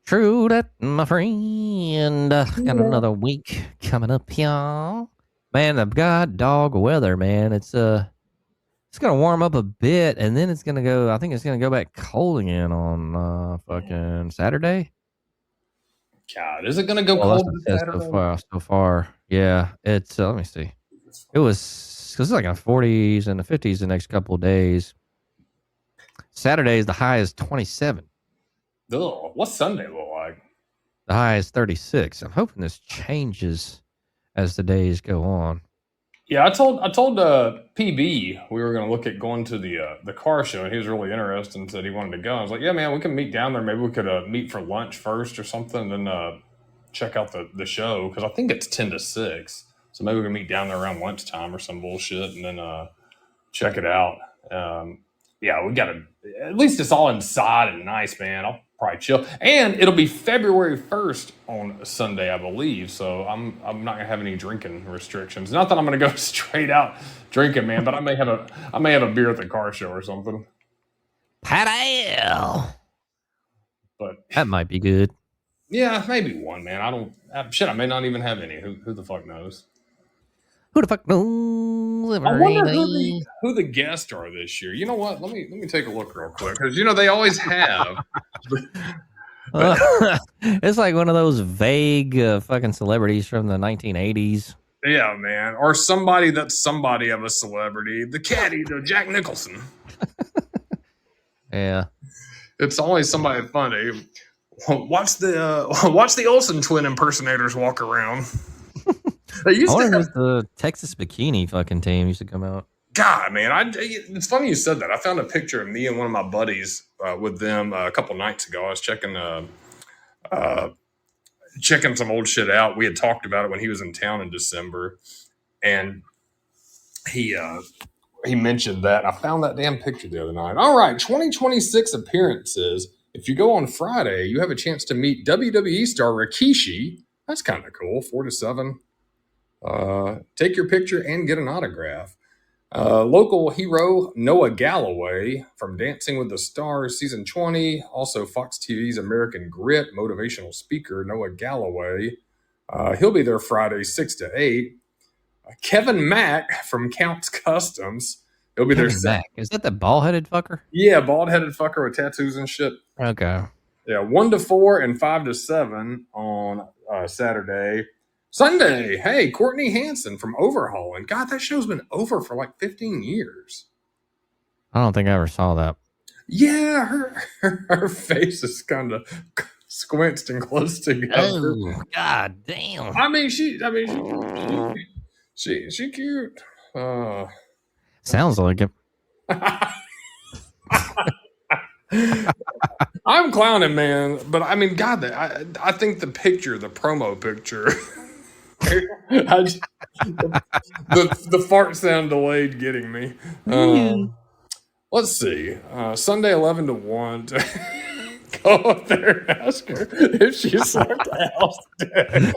True that, my friend. Got another week coming up, y'all. Man, the god dog weather, man. It's gonna warm up a bit, and then it's gonna go. I think it's gonna go back cold again on fucking Saturday. God, is it gonna go cold this Saturday? So far, yeah. It's let me see. It was because it's like in the 40s and the 50s the next couple of days. Saturday is the high is 27. Ugh, what's Sunday look like? The high is 36. I'm hoping this changes as the days go on. Yeah, I told PB we were going to look at going to the car show, and he was really interested and said he wanted to go. I was like, yeah, man, we can meet down there. Maybe we could meet for lunch first or something, and then check out the show, because I think it's 10 to 6. So maybe we can meet down there around lunchtime or some bullshit, and then check it out. Yeah, we got to, at least it's all inside and nice, man. I'll probably chill. And it'll be February 1st on Sunday, I believe. So I'm not gonna have any drinking restrictions. Not that I'm gonna go straight out drinking, man, but I may have a beer at the car show or something. Pat But that might be good. Yeah, maybe one, man. I may not even have any. Who the fuck knows? Who the fuck knows? I wonder who the guests are this year. You know what? Let me take a look real quick, because they always have. It's like one of those vague fucking celebrities from the 1980s. Yeah, man, or somebody that's somebody of a celebrity. The caddy, the Jack Nicholson. Yeah, it's always somebody funny. Watch the Olsen twin impersonators walk around. I wonder if the Texas bikini fucking team used to come out. God, man, it's funny you said that. I found a picture of me and one of my buddies with them a couple nights ago. I was checking some old shit out. We had talked about it when he was in town in December, and he mentioned that. I found that damn picture the other night. All right, 2026 appearances. If you go on Friday, you have a chance to meet WWE star Rikishi. That's kind of cool. 4 to 7. Take your picture and get an autograph. Local hero Noah Galloway from Dancing with the Stars season 20. Also Fox TV's American Grit motivational speaker Noah Galloway. He'll be there Friday 6 to 8. Kevin Mack from Counts Customs. He'll be there. Mack. Is that the bald-headed fucker? Yeah, bald-headed fucker with tattoos and shit. Okay. Yeah, 1 to 4 and 5 to 7 on Saturday. Sunday, hey, Courtney Hanson from Overhauling. God, that show's been over for like 15 years. I don't think I ever saw that. Yeah, her face is kind of squinched and close together. Oh, god damn. I mean, she cute. Sounds like it. I'm clowning, man, but I mean, God, I think the promo picture. The fart sound delayed getting me. Let's see. Sunday 11 to 1. Go up there and ask her if she sucked house dick.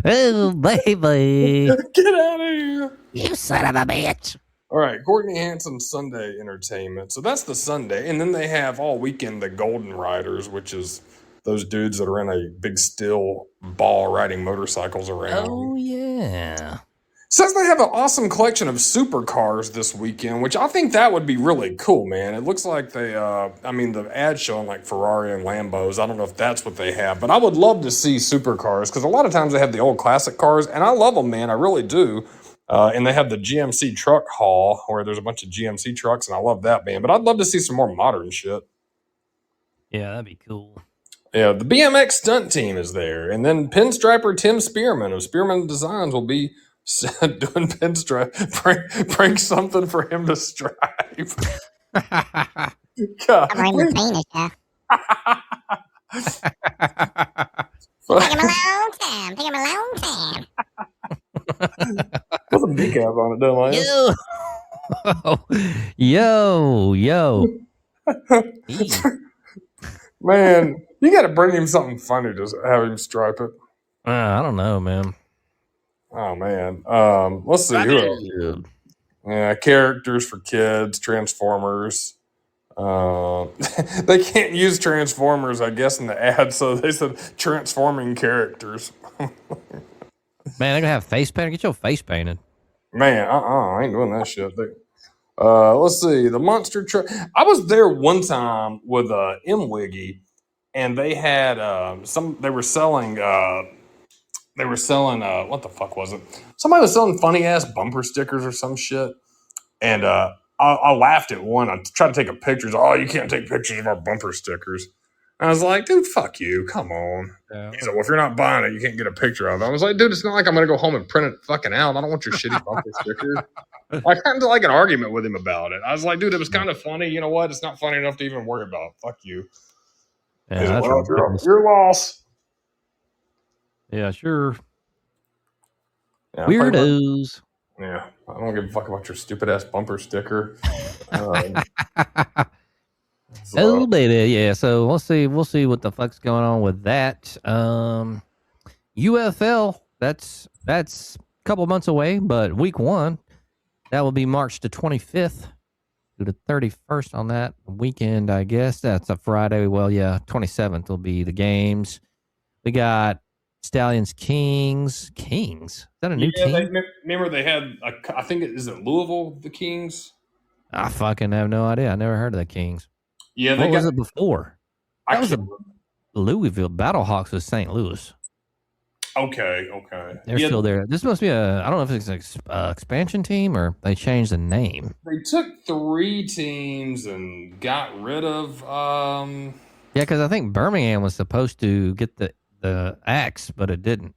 Oh, baby. Get out of here. You son of a bitch. All right, Courtney Hanson Sunday Entertainment. So that's the Sunday. And then they have all weekend the Golden Riders, which is those dudes that are in a big steel ball riding motorcycles around. Oh, yeah. Says they have an awesome collection of supercars this weekend, which I think that would be really cool, man. It looks like they, the ad showing like Ferrari and Lambos. I don't know if that's what they have, but I would love to see supercars because a lot of times they have the old classic cars, and I love them, man. I really do. And they have the GMC truck hall where there's a bunch of GMC trucks, and I love that, man. But I'd love to see some more modern shit. Yeah, that'd be cool. Yeah, the BMX stunt team is there, and then pinstriper Tim Spearman of Spearman Designs will be doing pinstripe. Bring something for him to stripe. God, I'm ready to finish, huh? Take him a long time. Take him a long time. Put some decals on it, don't I? Yo. Man, you got to bring him something funny to have him stripe it. I don't know, man. Oh man, let's see who else. Yeah, characters for kids, Transformers. They can't use Transformers, I guess, in the ad, so they said transforming characters. Man, they're gonna have face painted. Get your face painted. Man, I ain't doing that shit. Let's see, the monster truck. I was there one time with M Wiggy, and they had They were selling. What the fuck was it? Somebody was selling funny ass bumper stickers or some shit, and I laughed at one. I tried to take a picture. Oh, you can't take pictures of our bumper stickers. And I was like, dude, fuck you. Come on. Yeah. He's like, well, if you're not buying it, you can't get a picture of it. I was like, dude, it's not like I'm going to go home and print it fucking out. I don't want your shitty bumper stickers. I kind of like an argument with him about it. I was like, dude, it was kind of funny. You know what? It's not funny enough to even worry about. Fuck you. Yeah, like, well, you're lost. Yeah, sure. Yeah, weirdos. Yeah, I don't give a fuck about your stupid ass bumper sticker. Oh baby, yeah. So we'll see what the fuck's going on with that. UFL, that's a couple months away, but week 1, that will be March the 25th through the 31st on that weekend, I guess. That's a Friday. Well, yeah, 27th will be the games. We got Stallions Kings. Is that a new team? Remember they had, I think is it Louisville, the Kings? I fucking have no idea. I never heard of the Kings. Yeah, what was it before? That was a Louisville. Battlehawks was St. Louis. Okay. They're still there. This must be I don't know if it's an expansion team or they changed the name. They took 3 teams and got rid of. Yeah, because I think Birmingham was supposed to get the axe, but it didn't.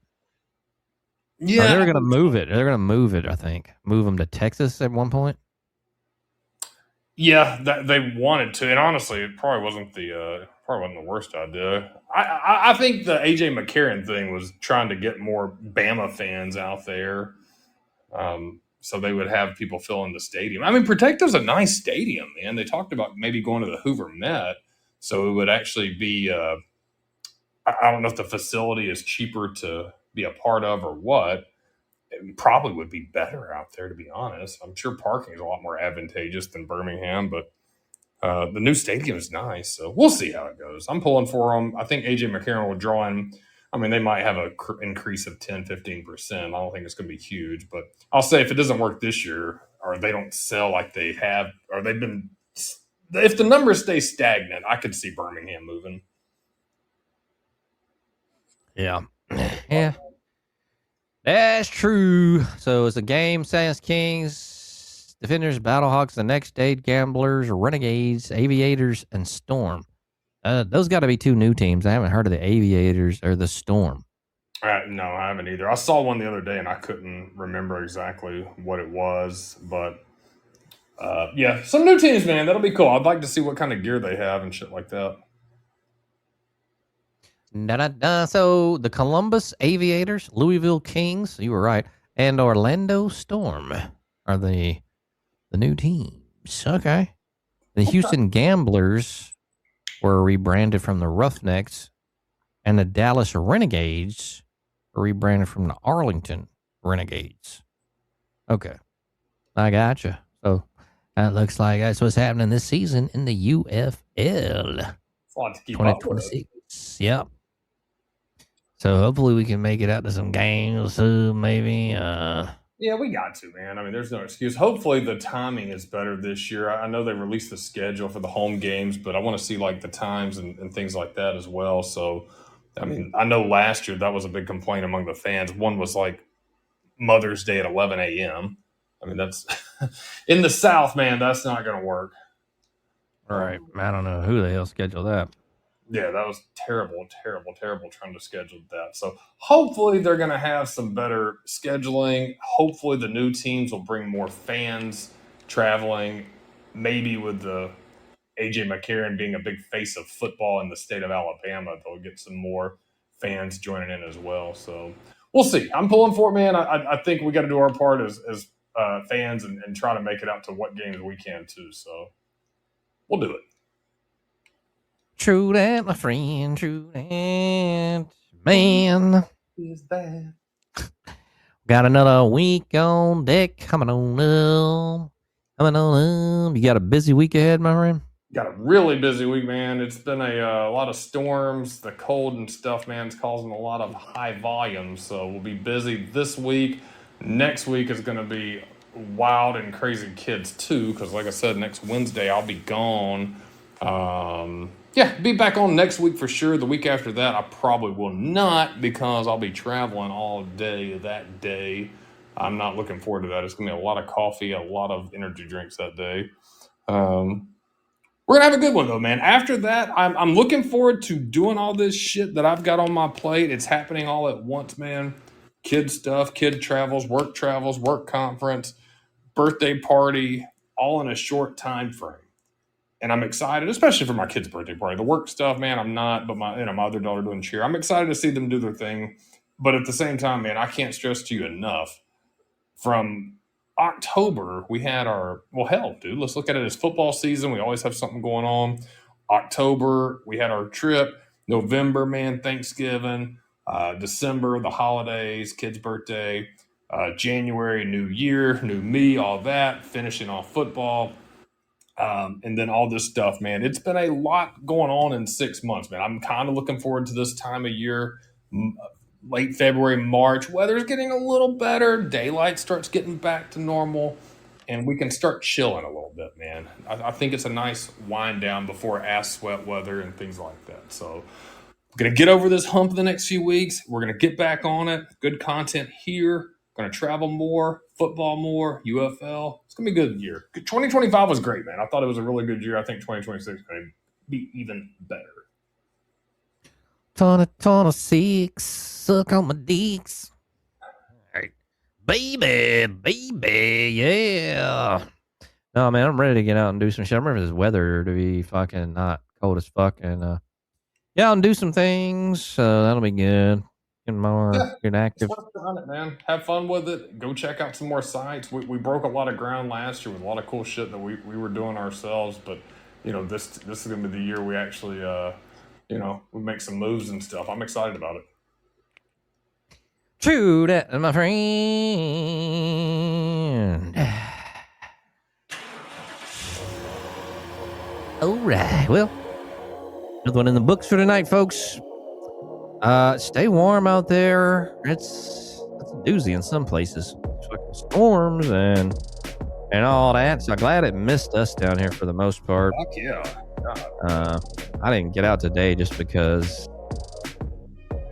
Yeah, they were going to move it. They're going to move it. I think move them to Texas at one point. Yeah, they wanted to, and honestly, it probably wasn't the worst idea. I think the AJ McCarron thing was trying to get more Bama fans out there, so they would have people fill in the stadium. I mean, Protective's a nice stadium, man. They talked about maybe going to the Hoover Met, so it would actually be. I don't know if the facility is cheaper to be a part of or what. It probably would be better out there, to be honest. I'm sure parking is a lot more advantageous than Birmingham, but the new stadium is nice, so we'll see how it goes. I'm pulling for them. I think AJ McCarron will draw in. I mean, they might have an increase of 10, 15%. I don't think it's going to be huge, but I'll say if it doesn't work this year or they don't sell like they have, or they've been, if the numbers stay stagnant, I could see Birmingham moving. Yeah. That's true. So it's a game, Science Kings, Defenders, Battlehawks, the Next Day, Gamblers, Renegades, Aviators, and Storm. Those got to be 2 new teams. I haven't heard of the Aviators or the Storm. No, I haven't either. I saw one the other day and I couldn't remember exactly what it was, but yeah, some new teams, man. That'll be cool. I'd like to see what kind of gear they have and shit like that. So the Columbus Aviators, Louisville Kings, you were right, and Orlando Storm are the new teams. Okay. The Houston Gamblers were rebranded from the Roughnecks, and the Dallas Renegades were rebranded from the Arlington Renegades. Okay. I gotcha. So that looks like that's what's happening this season in the UFL. It's a lot to keep up with. 2026. Yep. So hopefully we can make it out to some games, maybe. Yeah, we got to, man. I mean, there's no excuse. Hopefully the timing is better this year. I know they released the schedule for the home games, but I want to see like the times and things like that as well. So, I mean, I know last year that was a big complaint among the fans. One was like Mother's Day at 11 a.m. I mean, that's in the South, man. That's not going to work. All right. I don't know who the hell scheduled that. Yeah, that was terrible trying to schedule that. So hopefully they're going to have some better scheduling. Hopefully the new teams will bring more fans traveling, maybe with the AJ McCarron being a big face of football in the state of Alabama, they'll get some more fans joining in as well. So we'll see. I'm pulling for it, man. I think we got to do our part as fans and try to make it out to what games we can too. So we'll do it. True that, my friend. True that, man. Is that? Got another week on deck. Coming on up. You got a busy week ahead, my friend? Got a really busy week, man. It's been a lot of storms. The cold and stuff, man, is causing a lot of high volumes. So we'll be busy this week. Next week is going to be wild and crazy kids, too, because like I said, next Wednesday I'll be gone. Be back on next week for sure. The week after that, I probably will not because I'll be traveling all day that day. I'm not looking forward to that. It's going to be a lot of coffee, a lot of energy drinks that day. We're going to have a good one, though, man. After that, I'm looking forward to doing all this shit that I've got on my plate. It's happening all at once, man. Kid stuff, kid travels, work conference, birthday party, all in a short time frame. And I'm excited, especially for my kid's birthday party. The work stuff, man, I'm not, but my other daughter doing cheer. I'm excited to see them do their thing. But at the same time, man, I can't stress to you enough. From October, we had let's look at it as football season. We always have something going on. October, we had our trip. November, man, Thanksgiving. December, the holidays, kid's birthday. January, new year, new me, all that. Finishing off football. And then all this stuff, man. It's been a lot going on in 6 months, man. I'm kind of looking forward to this time of year. Late February, March, weather's getting a little better. Daylight starts getting back to normal, and we can start chilling a little bit, man. I think it's a nice wind down before ass sweat weather and things like that. So I'm going to get over this hump the next few weeks. We're going to get back on it. Good content here. Going to travel more, football more, UFL. It's going to be a good year. 2025 was great, man. I thought it was a really good year. I think 2026 is going to be even better. Ton of six, suck on my dicks. All right. Baby, yeah. No, man, I'm ready to get out and do some shit. I remember this weather to be fucking not cold as fuck. And, and do some things. That'll be good. Getting more get active. On it, man. Have fun with it. Go check out some more sites. We broke a lot of ground last year with a lot of cool shit that we were doing ourselves. But, this is going to be the year we actually... we make some moves and stuff. I'm excited about it. True that, my friend. All right. Well, another one in the books for tonight, folks. Stay warm out there. It's a doozy in some places. It's fucking storms and all that. So I'm glad it missed us down here for the most part. Fuck yeah. I didn't get out today just because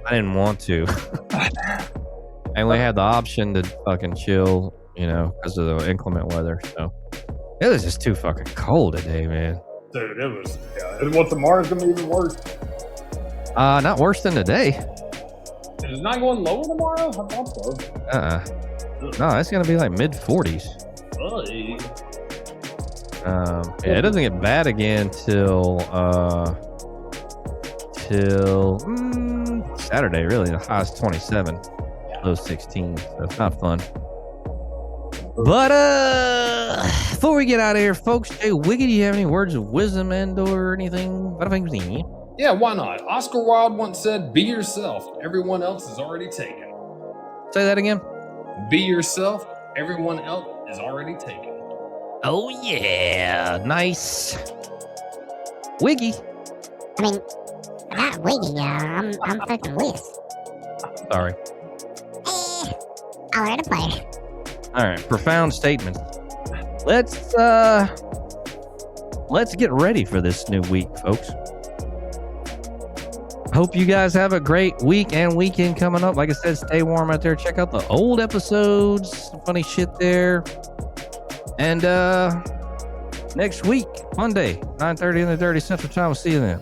I didn't want to. I only had the option to fucking chill, because of the inclement weather. So it was just too fucking cold today, man. Dude, it was. Yeah. What tomorrow's gonna be even worse. Not worse than today. It's not going lower tomorrow? I thought so. No, it's gonna be like mid 40s. Really? It doesn't get bad again till Saturday, really. The high is 27, low 16. So it's not fun. But before we get out of here, folks, Jay Wiggy, do you have any words of wisdom and or anything? Yeah, why not? Oscar Wilde once said, "Be yourself. Everyone else is already taken." Say that again. Be yourself. Everyone else is already taken. Oh yeah, nice. Wiggy. I mean, not Wiggy, I'm fucking Wiz. Sorry. I'll learn to play. All right, profound statement. Let's get ready for this new week, folks. Hope you guys have a great week and weekend coming up. Like I said, stay warm out there. Check out the old episodes. Some funny shit there. And next week, Monday, 9:30 and 30 Central Time. We'll see you then.